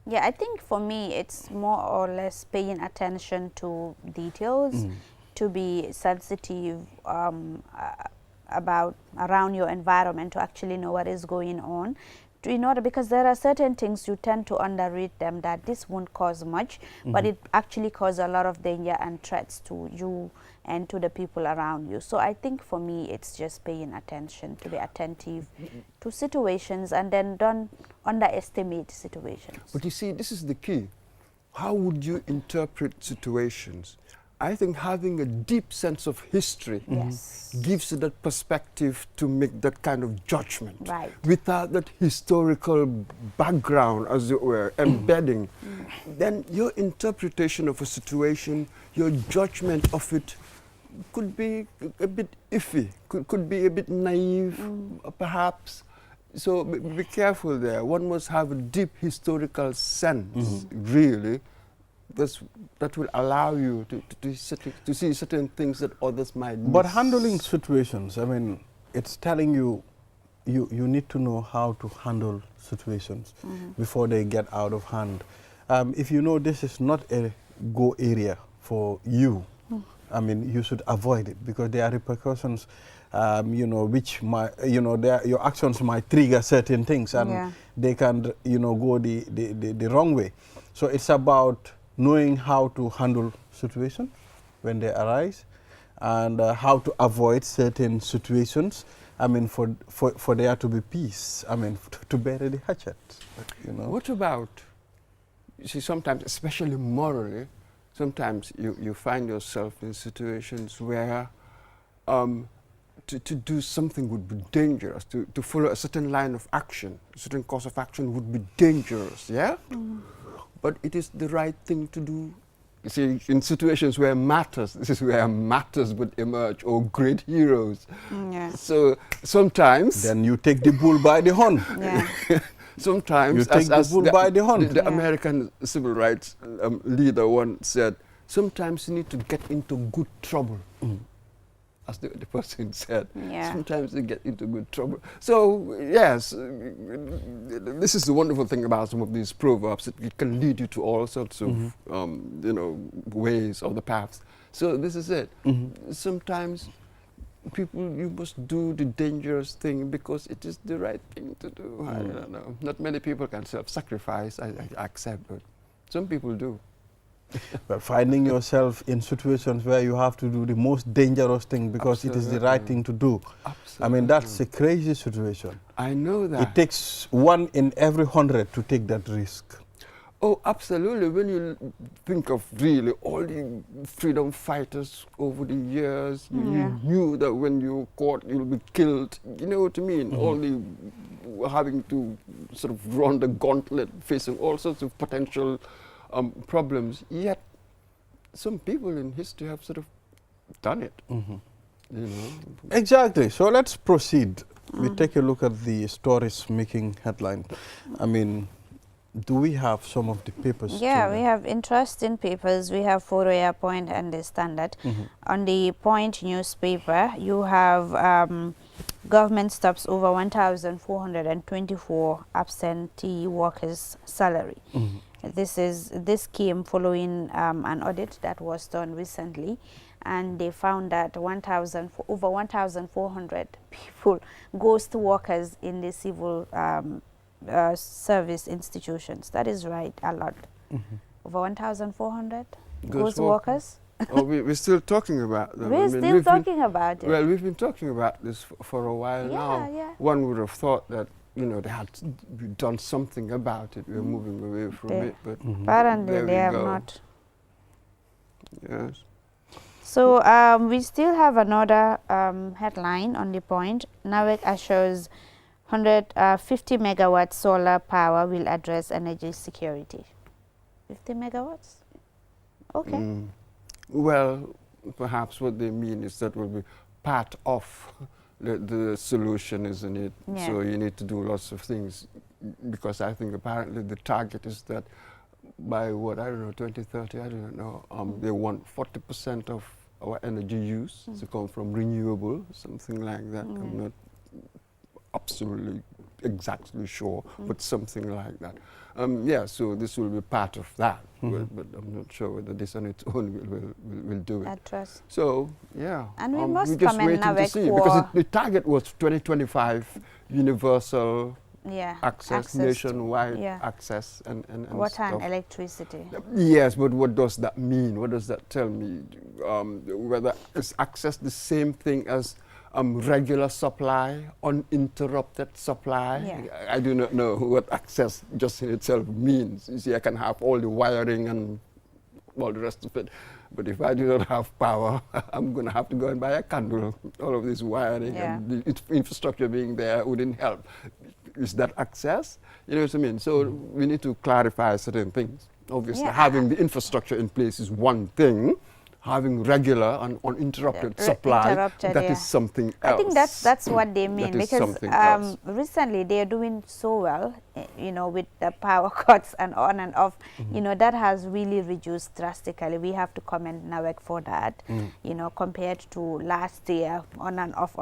Yeah, I think for me it's more or less paying attention to details, to be sensitive about around your environment, to actually know what is going on. In order, because there are certain things you tend to underrate them, that this won't cause much, but it actually causes a lot of danger and threats to you and to the people around you. So I think for me it's just paying attention, to be attentive to situations, and then don't underestimate situations. But you see, this is the key. How would you interpret situations? I think having a deep sense of history gives you that perspective to make that kind of judgment. Right. Without that historical background, as it were, embedding, then your interpretation of a situation, your judgment of it could be a bit iffy, could be a bit naive, perhaps. So be careful there. One must have a deep historical sense, really. That will allow you to see certain things that others might miss. But handling situations, I mean, it's telling you, you need to know how to handle situations before they get out of hand. If you know this is not a go area for you, I mean, you should avoid it, because there are repercussions, you know, which might, you know, your actions might trigger certain things, and they can, you know, go the wrong way. So it's about knowing how to handle situations. when they arise, and how to avoid certain situations. I mean, for there to be peace. I mean, to bury the hatchet. You know. What about? You see, sometimes, especially morally, sometimes you find yourself in situations where to do something would be dangerous. To follow a certain line of action, a certain course of action would be dangerous. Yeah. But it is the right thing to do. You see, in situations where matters, this is where matters would emerge, or great heroes. Yeah. So sometimes... Then you take the bull by the horn. Yeah. Sometimes, you take the bull by the horn. The American civil rights leader once said, sometimes you need to get into good trouble. As the person said, sometimes you get into good trouble. So, yes, this is the wonderful thing about some of these proverbs. It can lead you to all sorts of, you know, ways or the paths. So this is it. Sometimes people, you must do the dangerous thing because it is the right thing to do. I don't know. Not many people can self-sacrifice, I accept, but some people do. But finding yourself in situations where you have to do the most dangerous thing because it is the right thing to do. I mean, that's a crazy situation. I know that. It takes 1 in every 100 to take that risk. Oh, absolutely. When you think of really all the freedom fighters over the years, you knew that when you're caught, you'll be killed. You know what I mean? All the having to sort of run the gauntlet, facing all sorts of potential problems, yet some people in history have sort of done it. You know? Exactly. So let's proceed. We take a look at the stories making headline. I mean, do we have some of the papers? Yeah, we have interesting papers. We have Foroya Point and the Standard. On the Point newspaper, you have government stops over 1,424 absentee workers' salary. This came following an audit that was done recently, and they found that over 1,400 people, ghost workers in the civil service institutions. That is right, a lot. Over 1,400 ghost workers. Oh, we're still talking about them. We're still talking about it. Well, we've been talking about this for a while now. One would have thought that, you know, they had done something about it. We're moving away from it, but apparently they have not. Yes. So we still have another headline on the Point. NAWEC assures 150 megawatt solar power will address energy security. 50 megawatts? Okay. Well, perhaps what they mean is that will be part of the solution, isn't it? Yeah. So you need to do lots of things, because I think apparently the target is that by what, I don't know, 2030, I don't know, they want 40% of our energy use to come from renewable, something like that. I'm not absolutely exactly sure, but something like that. Yeah, so this will be part of that, but I'm not sure whether this on its own will do it. So, yeah. And we must we're just waiting to see, because the target was 2025 universal access, nationwide access and water stuff. and electricity. Yes, but what does that mean? What does that tell me? Whether is access the same thing as regular supply, uninterrupted supply? I do not know what access just in itself means. You see, I can have all the wiring and all the rest of it, but if I do not have power, I'm going to have to go and buy a candle. All of this wiring and the infrastructure being there wouldn't help. Is that access? You know what I mean? So we need to clarify certain things. Obviously, having the infrastructure in place is one thing. Having regular and uninterrupted supply, that is something else. I think that's what they mean, because recently they are doing so well, you know, with the power cuts and on and off. You know, that has really reduced drastically. We have to commend NAWEC for that. You know, compared to last year, on and off,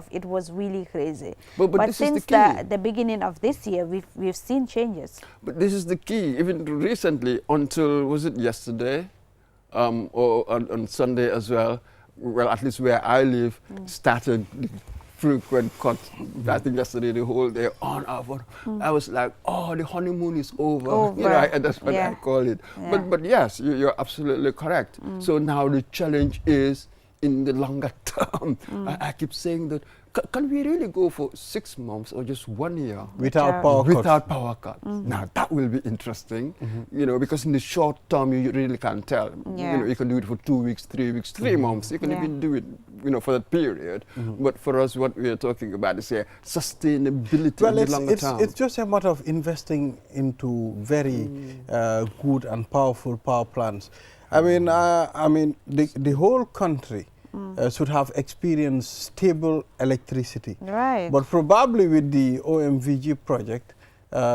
it was really crazy. But since the beginning of this year, we've seen changes. But this is the key. Even recently, until, was it yesterday? Or on Sunday as well, well, at least where I live, started frequent cuts. I think yesterday the whole day on off. I was like, oh, the honeymoon is over. You know, that's what I call it. Yeah. But yes, you're absolutely correct. So now the challenge is in the longer term. I keep saying that, can we really go for 6 months or just 1 year without power cuts? Without power cuts. Now that will be interesting, you know, because in the short term you really can't tell. You know, you can do it for 2 weeks, 3 weeks, 3 months. You can even do it, you know, for that period. But for us, what we are talking about is sustainability in the longer term. It's just a matter of investing into very good and powerful power plants. I mean, the whole country should have experienced stable electricity. Right. But probably with the OMVG project,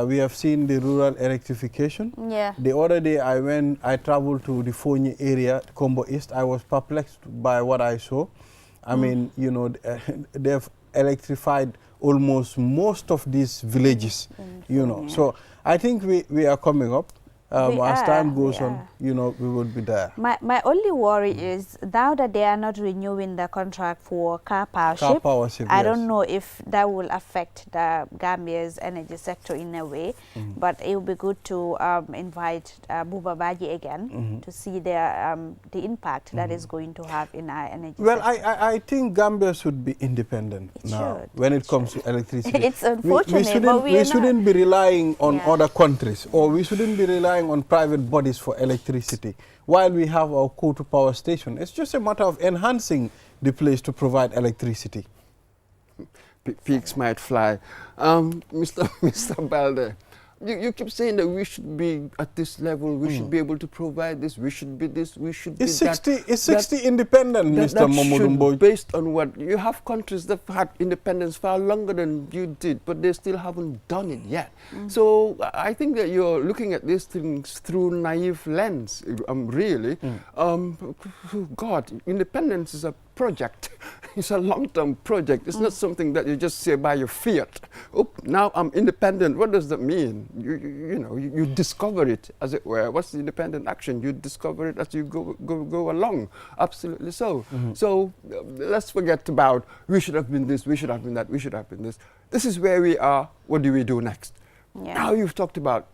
we have seen the rural electrification. Yeah. The other day I traveled to the Fonyi area, Combo East. I was perplexed by what I saw. I mean, you know, they've electrified almost most of these villages, you know. So I think we are coming up. As time goes on, you know, we will be there. My only worry is now that they are not renewing the contract for car power ship, I don't know if that will affect the Gambia's energy sector in a way, but it would be good to invite Buba Baji again to see the impact that is going to have in our energy sector. Well, I think Gambia should be independent now when it comes to electricity. It's unfortunate, but we shouldn't be relying on other countries, or we shouldn't be relying on private bodies for electricity while we have our Kotu power station. It's just a matter of enhancing the place to provide electricity. Pigs might fly. Mr. Balde, you keep saying that we should be at this level, we should be able to provide this, we should be this, we should be that. It's 60 independent, Mr. Momodumbo. Based on what? You have countries that have had independence far longer than you did, but they still haven't done it yet. So I think that you're looking at these things through naive lens, really. God, independence is a project. It's a long-term project. It's not something that you just say by your fiat. Oh, now I'm independent. What does that mean? You know, you discover it, as it were. What's the independent action? You discover it as you go along. Absolutely so. So let's forget about we should have been this, we should have been that, we should have been this. This is where we are. What do we do next? Now you've talked about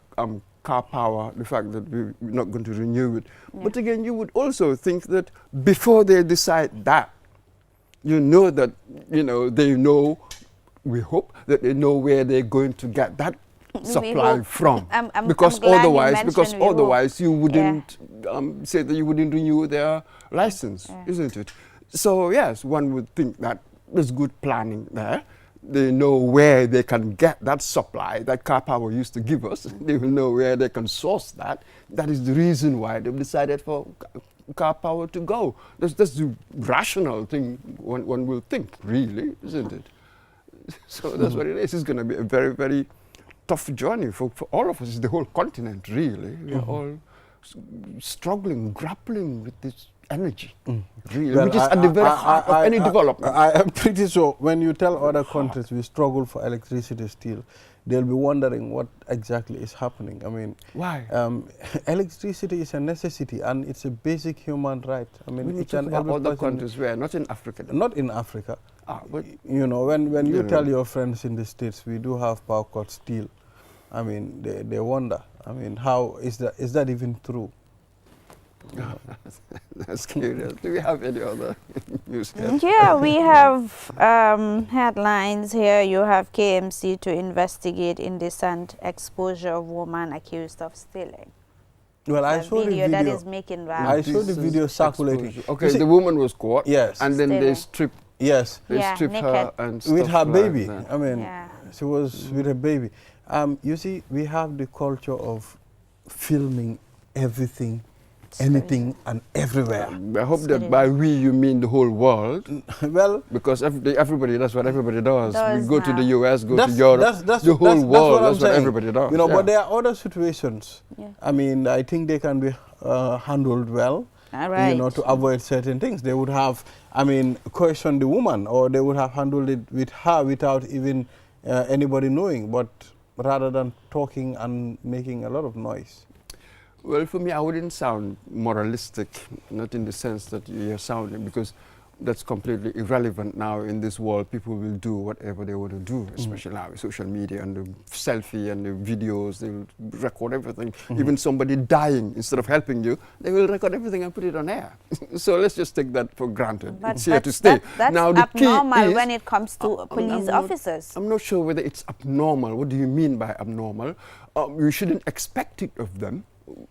car power, the fact that we're not going to renew it. But again, you would also think that before they decide that, you know that, you know, they know, we hope that they know where they're going to get that supply from. Because otherwise you wouldn't say that you wouldn't renew their license, isn't it? So yes, one would think that there's good planning there. They know where they can get that supply that car power used to give us. They will know where they can source that. That is the reason why they've decided for car power to go. That's the rational thing one will think, really, isn't it? So that's what it is. It's going to be a very, very tough journey for all of us, the whole continent, really. We are all struggling, grappling with this energy, really, well, which is at the very heart of any development. I am pretty sure when you tell other countries we struggle for electricity still, they'll be wondering what exactly is happening. I mean, why? Electricity is a necessity and it's a basic human right. I mean, when you talk about other countries where, not in Africa. Then. Not in Africa. But you know, when you tell your friends in the States we do have power cuts still, I mean, they wonder. I mean, how is that even true? That's curious. Do we have any other news here? Yeah, we have headlines here. You have KMC to investigate indecent exposure of woman accused of stealing. Well, I saw the video that is making rounds. I saw the video circulating. Okay, the woman was caught. Yes. And then they stripped. Yes. They stripped her and stuff with her baby. Like I mean, she was with her baby. You see, we have the culture of filming everything, anything and everywhere. I hope that by we you mean the whole world. Well, because everybody, that's what everybody does. We go to the US, go to that's Europe, the whole world, that's what everybody does. You know, but there are other situations. I mean, I think they can be handled well. You know, to avoid certain things. They would have, I mean, questioned the woman, or they would have handled it with her without even anybody knowing, but rather than talking and making a lot of noise. Well, for me, I wouldn't sound moralistic, not in the sense that you're sounding, because that's completely irrelevant now in this world. People will do whatever they want to do, especially now with social media and the selfie and the videos. They will record everything. Even somebody dying, instead of helping you, they will record everything and put it on air. So let's just take that for granted. But it's here to stay. That's now, the abnormal key is, when it comes to police officers. I'm not sure whether it's abnormal. What do you mean by abnormal? You shouldn't expect it of them.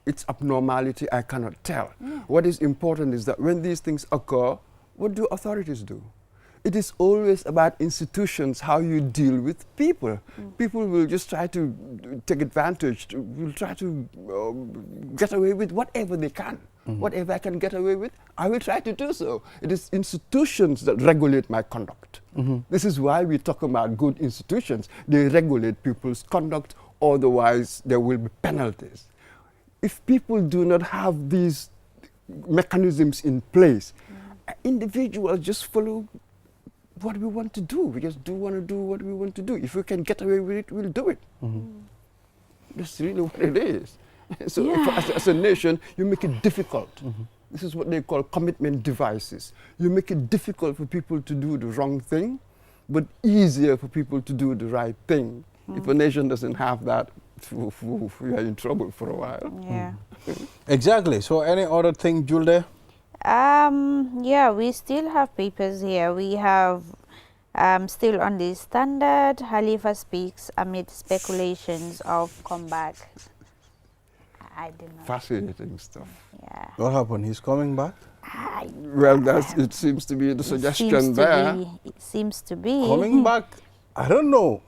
It's abnormality, I cannot tell. What is important is that when these things occur, what do authorities do? It is always about institutions, how you deal with people. People will just try to take advantage, will try to get away with whatever they can. Whatever I can get away with, I will try to do so. It is institutions that regulate my conduct. This is why we talk about good institutions. They regulate people's conduct, otherwise there will be penalties. If people do not have these mechanisms in place, individuals just follow what we want to do. We just want to do what we want to do. If we can get away with it, we'll do it. That's really what it is. So as a nation, you make it difficult. This is what they call commitment devices. You make it difficult for people to do the wrong thing, but easier for people to do the right thing. If a nation doesn't have that, we are in trouble for a while. Yeah. Exactly. So any other thing, Julde? Yeah, we still have papers here. We have still on the Standard, Halifa speaks amid speculations of comeback. I don't know. Fascinating stuff. Yeah. What happened? He's coming back? Well, it seems to be the suggestion there. It seems to be. Coming back? I don't know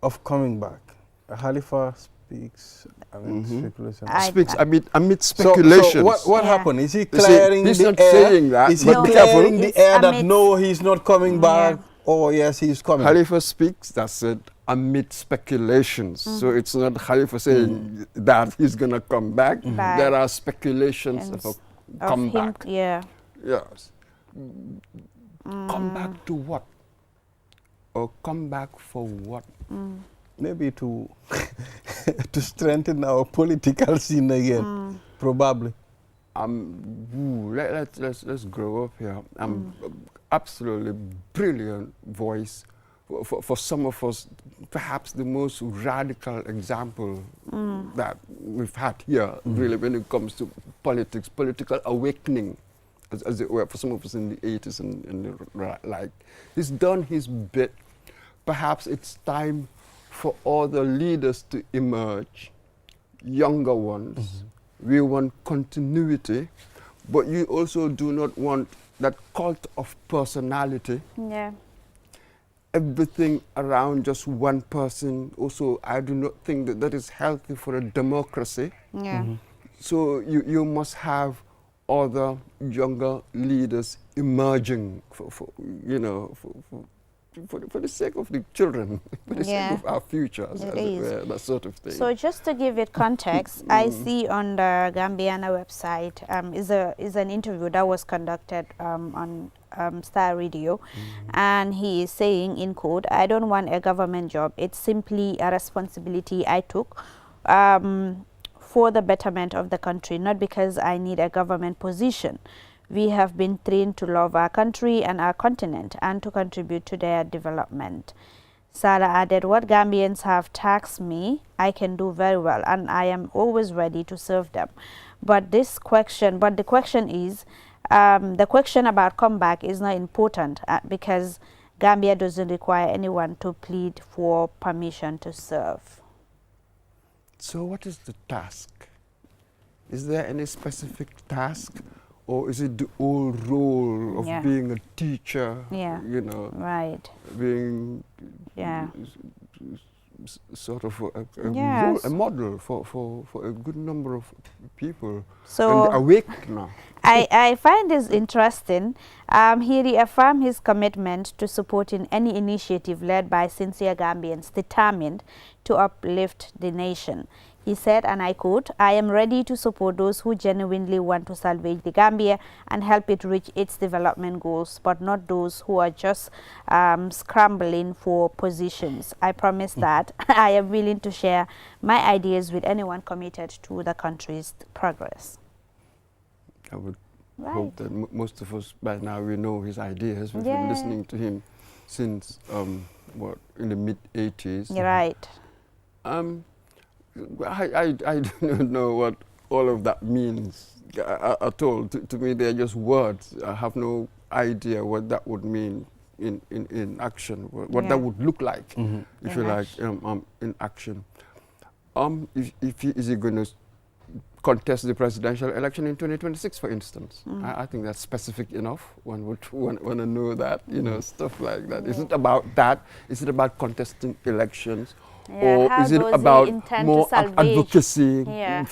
of coming back. Halifa speaks amid speculation. Speaks amid speculations. So what happened? Is he You see, clearing he's the not air? saying that, Is he but clearing the It's air that amid- no, he's not coming back? Oh, yes, he's coming. Khalifa speaks, that's it, amid speculations. So it's not Khalifa saying that he's going to come back. There are speculations of a comeback. Yeah. Yes. Come back to what? Or come back for what? Maybe to to strengthen our political scene again, probably. Let's grow up here. Absolutely brilliant voice. For some of us, perhaps the most radical example that we've had here, really, when it comes to politics, political awakening, as it were, for some of us in the 80s and the like. He's done his bit. Perhaps it's time for other leaders to emerge, younger ones. We want continuity, but you also do not want that cult of personality. Yeah. Everything around just one person. Also, I do not think that that is healthy for a democracy. Yeah. So you must have other younger leaders emerging for the sake of the children, for the sake of our future, as it were, that sort of thing. So just to give it context, I see on the Gambiana website is an interview that was conducted on Star Radio, and he is saying, in quote, "I don't want a government job. It's simply a responsibility I took for the betterment of the country, not because I need a government position. We have been trained to love our country and our continent and to contribute to their development." Salah added, "What Gambians have taxed me, I can do very well, and I am always ready to serve them. But the question is, the question about comeback is not important because Gambia doesn't require anyone to plead for permission to serve." So what is the task? Is there any specific task? Or is it the old role of being a teacher, you know, being sort of a model for a good number of people? So and awake now. I find this interesting. He reaffirmed his commitment to supporting any initiative led by sincere Gambians determined to uplift the nation. He said, and I quote, "I am ready to support those who genuinely want to salvage the Gambia and help it reach its development goals, but not those who are just scrambling for positions. I promise that I am willing to share my ideas with anyone committed to the country's progress." I would Right. Hope that most of us by now we know his ideas. We've been listening to him since what, in the mid-80s. Right. I don't know what all of that means at all. To me, they're just words. I have no idea what that would mean in action, what that would look like, if you like, in action. Is he going to contest the presidential election in 2026, for instance? I think that's specific enough. One would want to know that, you know, stuff like that. Is it about that? Is it about contesting elections? Or is it about more advocacy,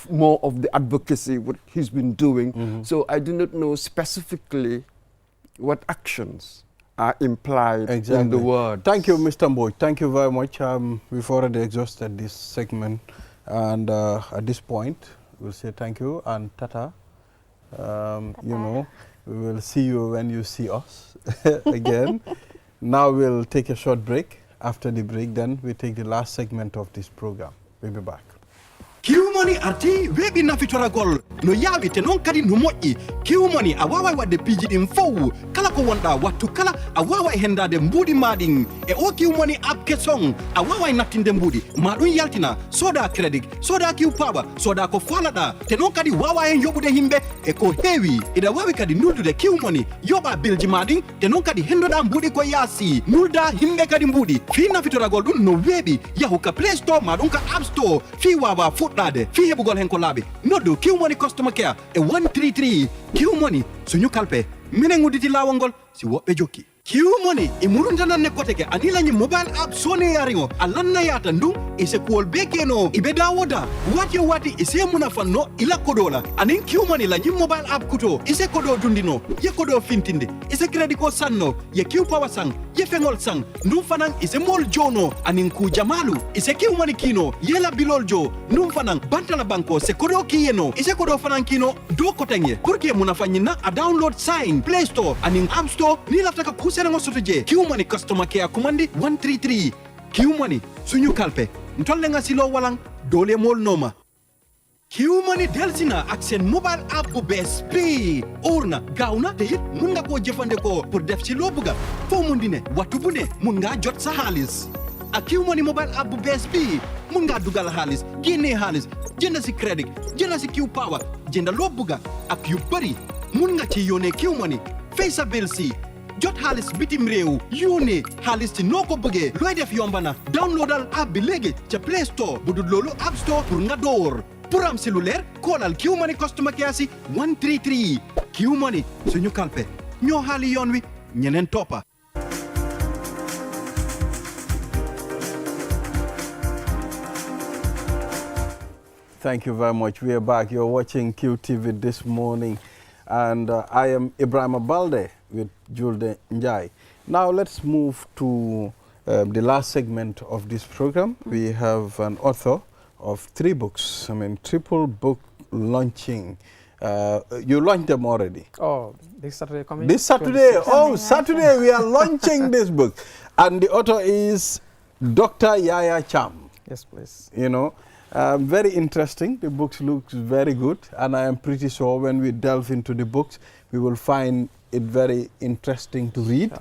more of the advocacy, what he's been doing? So I do not know specifically what actions are implied in the word. Thank you, Mr. Mboy. Thank you very much. We've already exhausted this segment. And at this point, we'll say thank you and tata. You know, we will see you when you see us again. Now we'll take a short break. After the break, then we take the last segment of this program. We'll be back. Kiumoni arti webi na fitora gol no yawi te non kadi no moƴƴi kiumoni a wawa wadde piji ɗin fow kala ko wonɗa wattu kala a wawa hendade mbuudi maɗin e o kiumoni apke song a wawa nattinde mbuudi ma ɗum yaltina soda crédit soda kiw paba soda ko falaɗa te non kadi wawa hen yoɓude himɓe e ko heewi ida wawi kadi nuldude kiumoni yoɓa bilji maɗin te non kadi hendoɗa mbuudi ko yaasi nulda himɓe kadi mbuudi fi nafitoragol ɗum no weeɓi yahu ka play store ma ɗum ka app store fi wawa fuɗɗade fi heɓugol hen ko laaɓi noddu kiwmoni customer care e 133 kiwmoni suñu kalpe minen udditi lawol ngol si woɓɓe jokki kiwmoni e muruntananne koteke anilañi mobile app sone yaringo a lannayata ndun e sekuwol be keno iɓe dawoda wati o wati e se munafanno ila kodola anin kiwmoni lañi mobile app kuto ise kodo dundino ye kodo fintinde ise crédit ko sanno ye kiw power sang ye feŋol sang ndun fanan ise mol jono anin ku jamalu ise kiwmoni kino yela bilol jo ndun fanan bantala banko se kodo kiyeno ise kodo fanan kino do kotenye pour que munafanñinna a download sign play store anin app store ni laftaka kusenango soto je kiwmoni customer care commandi 133 kiwmoni suñu kalpe ntollenga silo walang dole mol noma kiwmoni delsina ak sen mobile app bu bees bi orna gawna te it mun nga ko jëfande ko pour def ci lo buga fo mun dine wattu bu ne mun nga jot sa xaalis ak kiwmoni mobile app bu bees bi mun nga dugal xaalis génne xaalis jënd si crédit jënd si kiw power jënd lo buga ak yu bari mun nga ci yónnee kiwmoni fay sa bill si jot xaalis bitim réew yónnee xaalis ci noo ko bëggee looy def yombana downloadal app bi léegi ca play store bu dul loolu app store pour nga door pour am si lu leer koolal kiwmoni customer care si 133 kiwmoni suñu kalpe ñoo xaali yoon wi ñeneen toppa Thank you very much. We are back. You're watching QTV this morning. And I am Ibrahim Abalde with Julde Njai. Now let's move to the last segment of this program. We have an author of 3 books. I mean, triple book launching. You launched them already. Oh, this Saturday coming? This Saturday. Oh, Saturday we are launching this book. And the author is Dr. Yaya Cham. Yes, please. You know. Very interesting. The books looks very good, and I am pretty sure when we delve into the books, we will find it very interesting to read.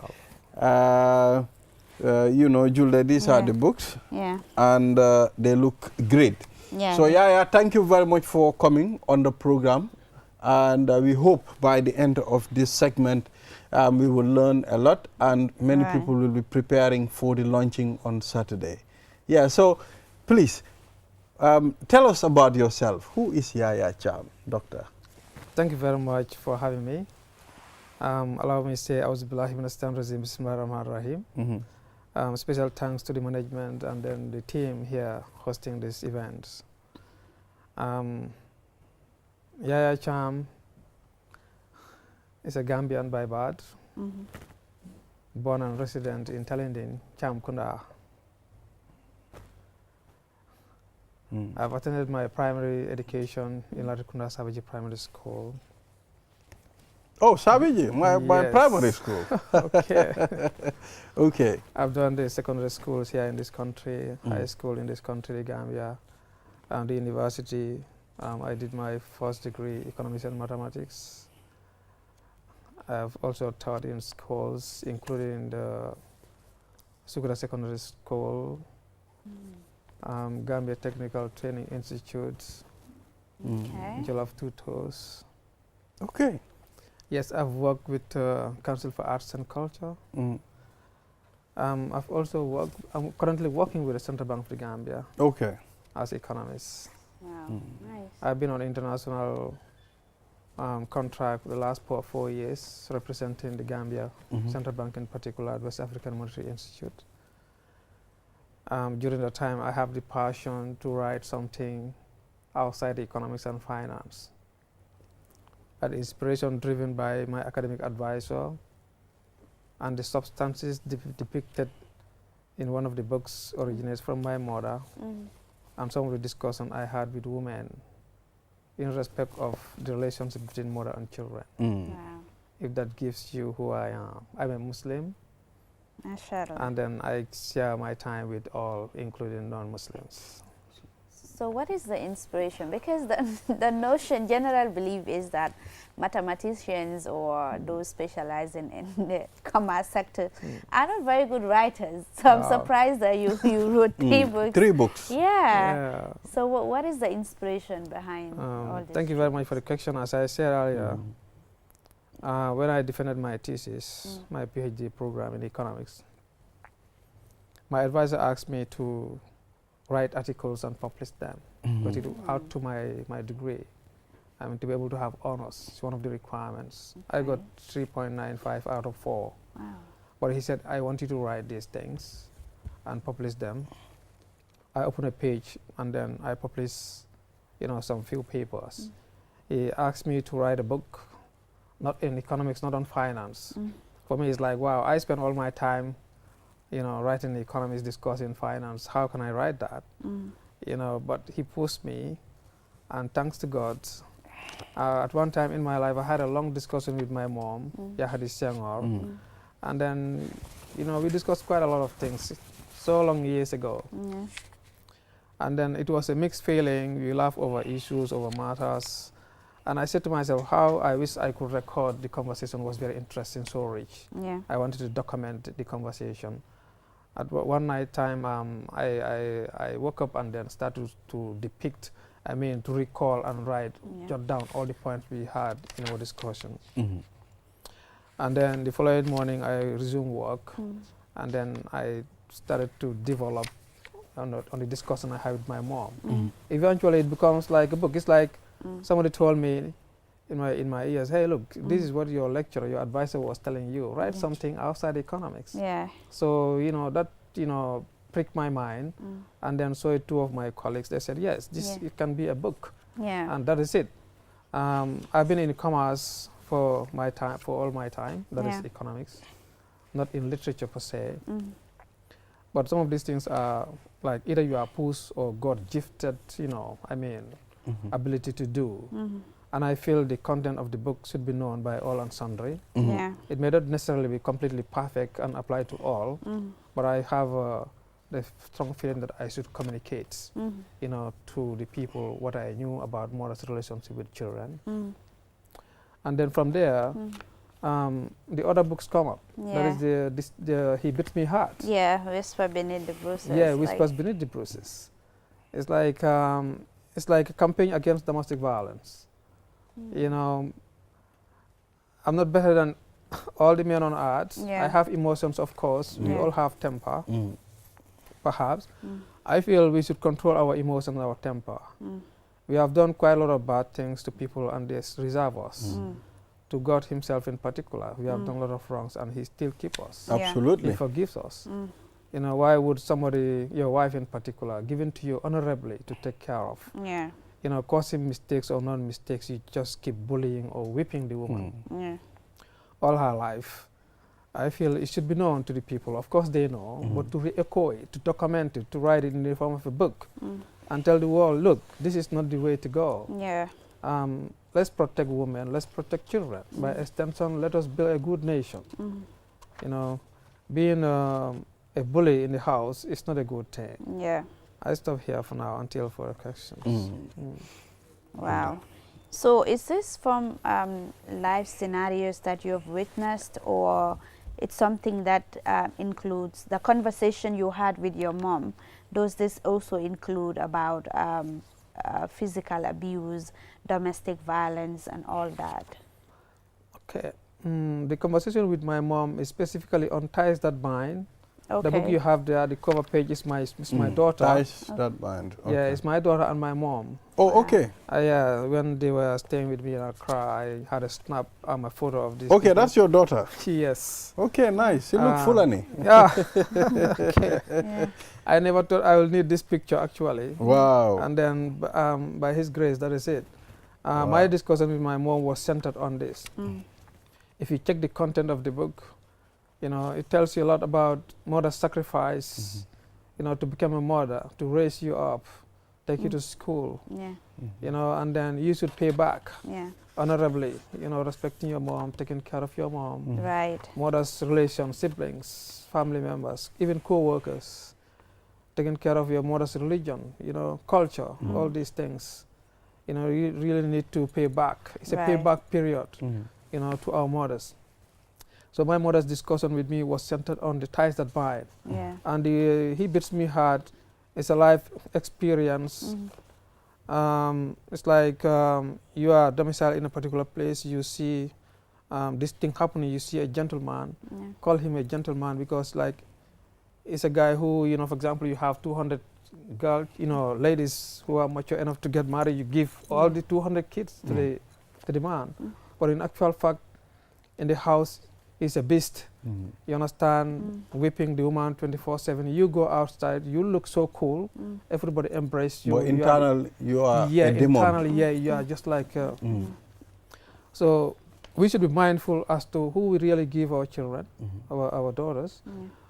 You know, Julia, these are the books, and they look great. So, Yaya, thank you very much for coming on the program, and we hope by the end of this segment, we will learn a lot, and many people will be preparing for the launching on Saturday. Yeah, so please. Tell us about yourself. Who is Yaya Cham, doctor? Thank you very much for having me. Allow me to say, Auzubillahi minash shaitanir rajim, Bismillahir Rahmanir Rahim. Special thanks to the management and then the team here hosting this event. Yaya Cham is a Gambian by birth, born and resident in Talendin, Cham Kunda. I've attended my primary education in Latikunda Savage Primary School. Oh, Savage, my primary school. Okay. Okay. I've done the secondary schools here in this country, high school in this country, the Gambia, and the university. I did my first degree, economics and mathematics. I've also taught in schools, including the Sugura Secondary School, Gambia Technical Training Institute, Jollof Tutors. Okay. Yes, I've worked with Council for Arts and Culture. I've also worked, I'm currently working with the Central Bank of the Gambia. Okay. As economist. Wow, nice. I've been on international contract for the last 4 years, representing the Gambia Central Bank in particular, at West African Monetary Institute. During that time, I have the passion to write something outside economics and finance. An inspiration driven by my academic advisor and the substances depicted in one of the books originates from my mother and some of the discussion I had with women in respect of the relationship between mother and children. Wow. If that gives you who I am. I'm a Muslim. Mashallah. And then I share my time with all, including non-Muslims. So what is the inspiration? Because the notion, general belief is that mathematicians or those specializing in the commerce sector are not very good writers. So I'm surprised that you wrote 3 books. 3 books. Yeah. So what is the inspiration behind all this? Thank you very much for the question. As I said earlier, when I defended my thesis, my PhD program in economics, my advisor asked me to write articles and publish them, but it out to my degree. I mean, to be able to have honors, it's one of the requirements. I got 3.95 out of 4. Wow. But he said, I want you to write these things and publish them. I open a page and then I publish, some few papers. He asked me to write a book, not in economics, not on finance. For me, it's like, wow, I spend all my time writing economics, discussing finance. How can I write that? But he pushed me, and thanks to God, at one time in my life, I had a long discussion with my mom, Yahadi Siangor, and then, we discussed quite a lot of things so long years ago. And then it was a mixed feeling. We laughed over issues, over matters. And I said to myself, how I wish I could record the conversation. Was very interesting, so rich. I wanted to document the conversation. At one night time, I woke up and then started to depict, to recall and write, jot down all the points we had in our discussion. And then the following morning, I resumed work, and then I started to develop on the discussion I had with my mom. Eventually, it becomes like a book. It's like somebody told me in my ears, hey, look, this is what your lecturer, your advisor was telling you. Write something outside economics. So, that, pricked my mind. And then so 2 of my colleagues, they said, yes, it can be a book. And that is it. I've been in commerce for all my time. That is economics, not in literature per se. But some of these things are like either you are pushed or God gifted, ability to do. And I feel the content of the book should be known by all and sundry. It may not necessarily be completely perfect and apply to all, but I have the strong feeling that I should communicate, to the people what I knew about mother's relationship with children. And then from there, the other books come up. That is the He Beat Me Hard. Whisper Beneath the Bruises. Whispers Beneath the Bruises. It's like a campaign against domestic violence. I'm not better than all the men on earth. I have emotions, of course. We all have temper, perhaps. I feel we should control our emotions and our temper. We have done quite a lot of bad things to people, and they reserve us. To God himself in particular, we have done a lot of wrongs, and he still keeps us. Absolutely. He forgives us. Why would somebody, your wife in particular, given to you honorably to take care of, causing mistakes or non-mistakes, you just keep bullying or whipping the woman all her life? I feel it should be known to the people. Of course they know, but to re-echo it, to document it, to write it in the form of a book, and tell the world, look, this is not the way to go. Let's protect women, let's protect children. By extension, let us build a good nation. Being a bully in the house is not a good thing. I stop here for now until further questions. Wow. So is this from life scenarios that you have witnessed, or it's something that includes the conversation you had with your mom? Does this also include about physical abuse, domestic violence, and all that? Okay. The conversation with my mom is specifically on Ties That Bind. Okay. The book you have there, the cover page is my daughter. Ties That Bind. Okay. Yeah, it's my daughter and my mom. Oh, okay. Yeah, when they were staying with me in Accra, I had a snap on my photo of this. Okay, people. that's your daughter. Yes. Okay, nice. You look Fulani. Yeah. Okay. Yeah. I never thought I will need this picture actually. Wow. And then by His grace, that is it. Wow. My discussion with my mom was centered on this. If you check the content of the book, you know, it tells you a lot about mother's sacrifice, you know, to become a mother, to raise you up, take you to school, you know, and then you should pay back honorably, you know, respecting your mom, taking care of your mom. Right. Mother's relations, siblings, family members, even co-workers, taking care of your mother's religion, you know, culture, all these things. You know, you really need to pay back. It's a payback period, you know, to our mothers. So my mother's discussion with me was centered on the ties that bind. Yeah. And He Beats Me Hard is a life experience. It's like you are domiciled in a particular place, you see this thing happening, you see a gentleman, call him a gentleman because like it's a guy who, you know, for example, you have 200 girls, you know, ladies who are mature enough to get married, you give all the 200 kids to the man. But in actual fact, in the house, is a beast. You understand? Whipping the woman 24/7. You go outside, you look so cool. Everybody embrace you. But internally, you are a demon. Internally, you are just like. So we should be mindful as to who we really give our children, our daughters,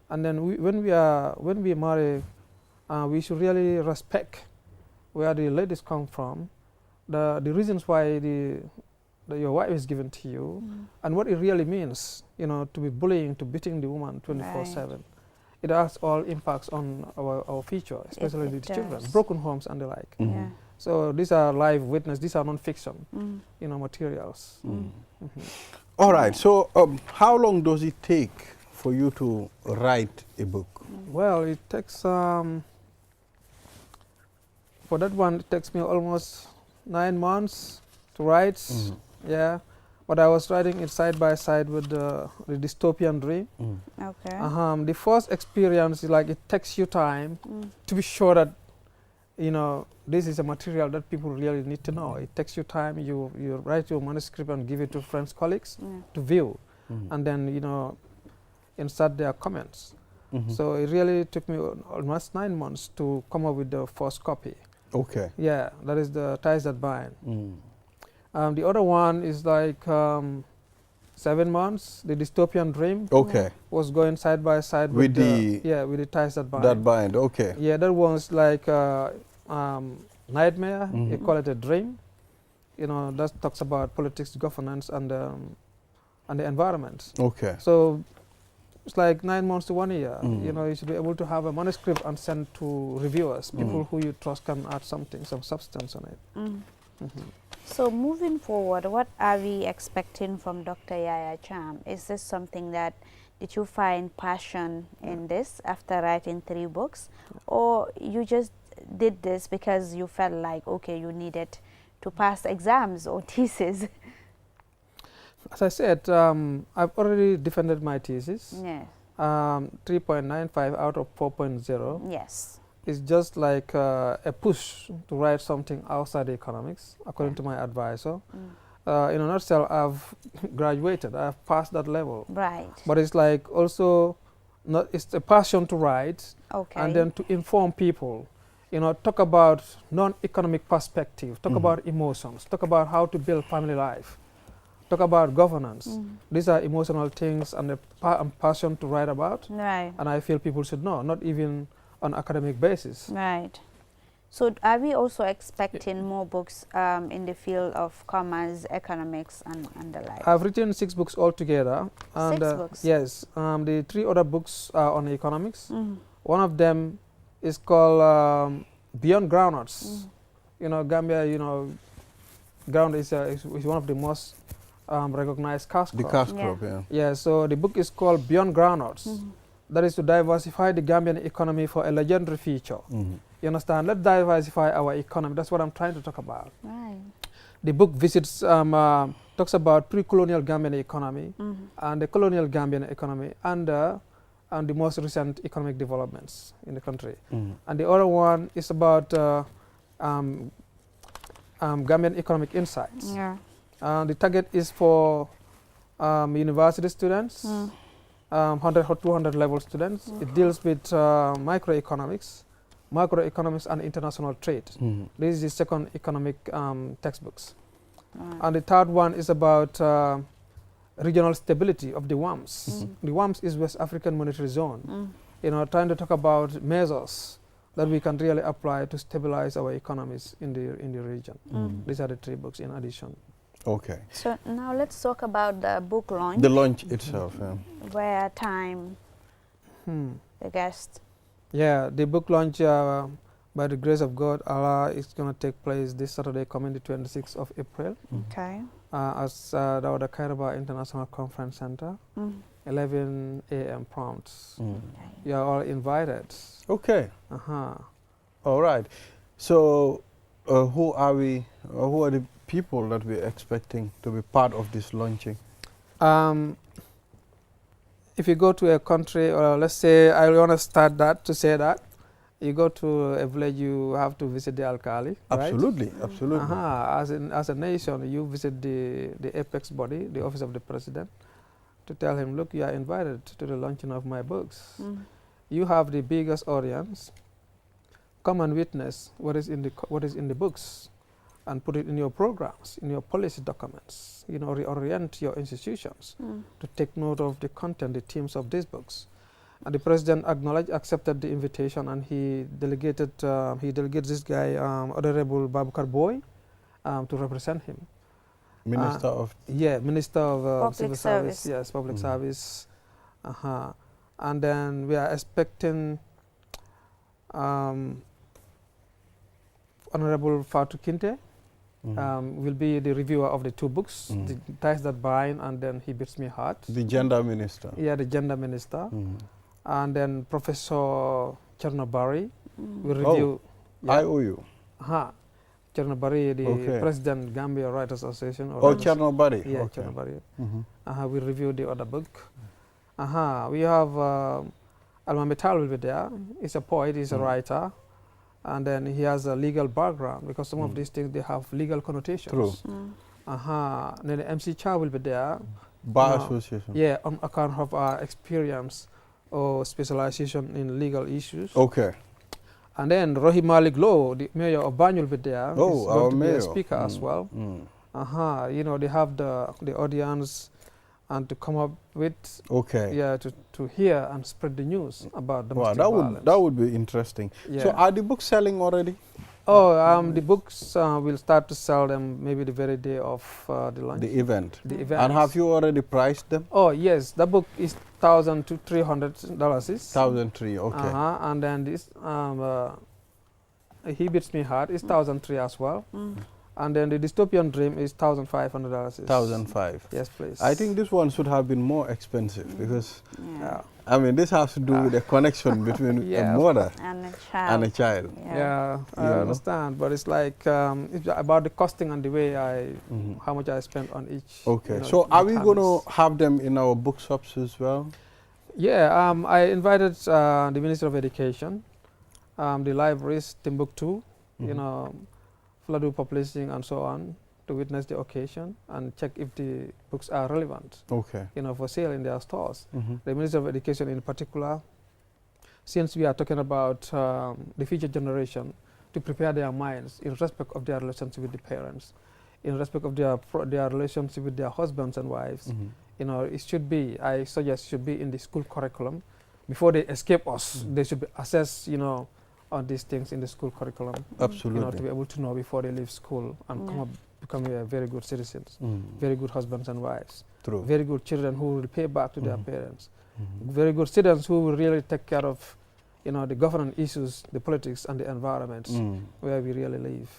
and then when we marry, we should really respect where the ladies come from, the reasons why your wife is given to you, and what it really means, you know, to be bullying, to beating the woman 24/7. It has all impacts on our future, especially the children, broken homes and the like. So these are live witness, these are non-fiction, you know, materials. All right, so how long does it take for you to write a book? Well, it takes, for that one, it takes me almost 9 months to write. Yeah, but I was writing it side by side with the dystopian dream. Okay. The first experience is like it takes you time to be sure that, you know, this is a material that people really need to know. It takes you time. You write your manuscript and give it to friends, colleagues to view, and then, you know, insert their comments. So it really took me almost 9 months to come up with the first copy. Okay. Yeah, that is the Ties That Bind. The other one is like 7 months. The dystopian dream. Okay. Was going side by side with the Ties That Bind. That Bind. Okay. Yeah, that was like nightmare. You call it a dream. You know, that talks about politics, governance, and the environment. Okay. So it's like 9 months to 1 year. You know, you should be able to have a manuscript and send to reviewers, people who you trust can add something, some substance on it. So moving forward, what are we expecting from Dr. Yaya Cham? Is this something that, did you find passion in this after writing 3 books? Or you just did this because you felt like, okay, you needed to pass exams or thesis? As I said, I've already defended my thesis. Yes. 3.95 out of 4.0. Yes. It's just like a push to write something outside the economics, according to my advisor. In a nutshell, I've graduated. I've passed that level. Right. But it's like also, it's a passion to write, and then to inform people. You know, talk about non-economic perspective, talk about emotions, talk about how to build family life, talk about governance. These are emotional things and a passion to write about. Right. And I feel people should know, not even on academic basis. Right. So are we also expecting more books in the field of commerce, economics, and the like? I've written 6 books altogether. And 6 books? Yes. The 3 other books are on economics. One of them is called Beyond Groundnuts. You know, Gambia, you know, ground is one of the most recognized cash crop. The cash crop, yeah. Yeah, so the book is called Beyond Groundnuts. That is to diversify the Gambian economy for a legendary future. You understand? Let's diversify our economy. That's what I'm trying to talk about. Right. The book talks about pre-colonial Gambian economy and the colonial Gambian economy and the most recent economic developments in the country. And the other one is about Gambian economic insights. Yeah. The target is for university students, 100 or 200 level students. It deals with microeconomics, macroeconomics, and international trade. This is the second economic textbooks. And the third one is about regional stability of the WAMS. The WAMS is West African Monetary Zone. Trying to talk about measures that we can really apply to stabilize our economies in the region. These are the 3 books in addition. Okay. So now let's talk about the book launch. The launch itself, yeah. Where, time, the guest. Yeah, the book launch, by the grace of God, Allah, is going to take place this Saturday coming the 26th of April. Okay. At the Kairaba International Conference Center, 11 a.m. prompt. You are all invited. Okay. All right. So who are the people that we're expecting to be part of this launching? If you go to a country, or let's say I want to start that to say that, you go to a village, you have to visit the alkali. Absolutely, right? absolutely. As a nation, you visit the apex body, the office of the president, to tell him, look, you are invited to the launching of my books. You have the biggest audience. Come and witness what is in the books, and put it in your programs, in your policy documents. Reorient your institutions to take note of the content, the themes of these books. And the president accepted the invitation, and he delegated this guy, Honorable Babukar Boy, to represent him. Minister of? Yeah, Minister of Civil Service. Service. Yes, Public Service. And then we are expecting Honorable Fatou Kinte will be the reviewer of the 2 books, The Ties That Bind and then He Beats Me Heart. The gender minister. Yeah, the gender minister. And then Professor Chernobari will review. I owe you. Chernobari, the President Gambia Writers Association. Chernobari. Yeah, Chernobari. We'll review the other book. We have Alma Metal will be there. He's a poet, he's a writer. And then he has a legal background, because some of these things, they have legal connotations. True. Then the MC Cha will be there. Bar Association. Yeah, on account of our experience or specialization in legal issues. Okay. And then Rohi Malik Low, the mayor of Banjul, will be there. Oh, He's going to mayor. be a speaker as well. They have the audience and to come up with, to hear and spread the news about domestic violence. That would be interesting. Yeah. So are the books selling already? The books will start to sell them maybe the very day of the launch. The event. The event. And have you already priced them? Oh yes, the book is $1,000 to $300. $1,300, okay. And then this He Beats Me Heart is $1,300 as well. And then the Dystopian Dream is $1,500. $1,500. Yes, please. I think this one should have been more expensive because, I mean, this has to do with a connection between a mother and a child. Yeah, I understand, but it's like it's about the costing and the way how much I spent on each. Okay, so are we going to have them in our bookshops as well? Yeah, I invited the Minister of Education, the libraries, Timbuktu, Fladu Publishing and so on, to witness the occasion and check if the books are relevant, for sale in their stores. The Minister of Education in particular, since we are talking about the future generation, to prepare their minds in respect of their relationship with the parents, in respect of their relationship with their husbands and wives. It should be, I suggest, should be in the school curriculum. Before they escape us, they should be assessed, on these things in the school curriculum. Absolutely. To be able to know before they leave school and become very good citizens, very good husbands and wives, very good children who will pay back to their parents, very good citizens who will really take care of, the governance issues, the politics and the environments where we really live.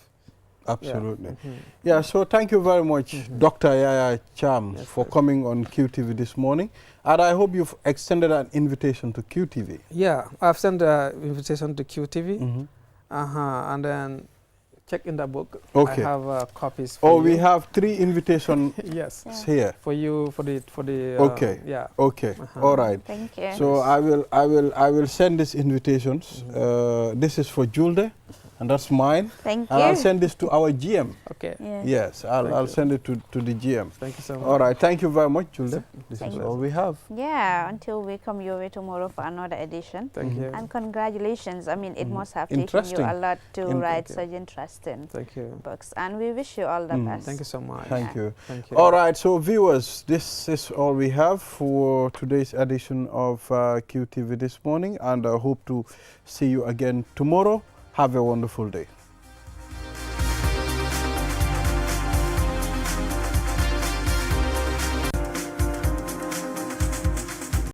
Absolutely. Yeah, so thank you very much, Dr. Yaya Cham, for coming on QTV this morning. And I hope you've extended an invitation to QTV. Yeah, I've sent an invitation to QTV. And then check in the book. Okay. I have copies for you. We have 3 invitations here. For you, for the okay. Yeah. Okay. All right. Thank you. So I will send these invitations. This is for Julde, and that's mine. Thank and you. I'll send this to our GM. Okay. Yeah. Yes, I'll send it to the GM. Thank you so much. All right. Thank you very much, Julde. This is all we have. Yeah, until we come your way tomorrow for another edition. Thank you. And congratulations. I mean, it must have taken you a lot to write such interesting books. And we wish you all the best. Thank you so much. Thank you. Thank you. All right. So viewers, this is all we have for today's edition of QTV this morning. And I hope to see you again tomorrow. Have a wonderful day.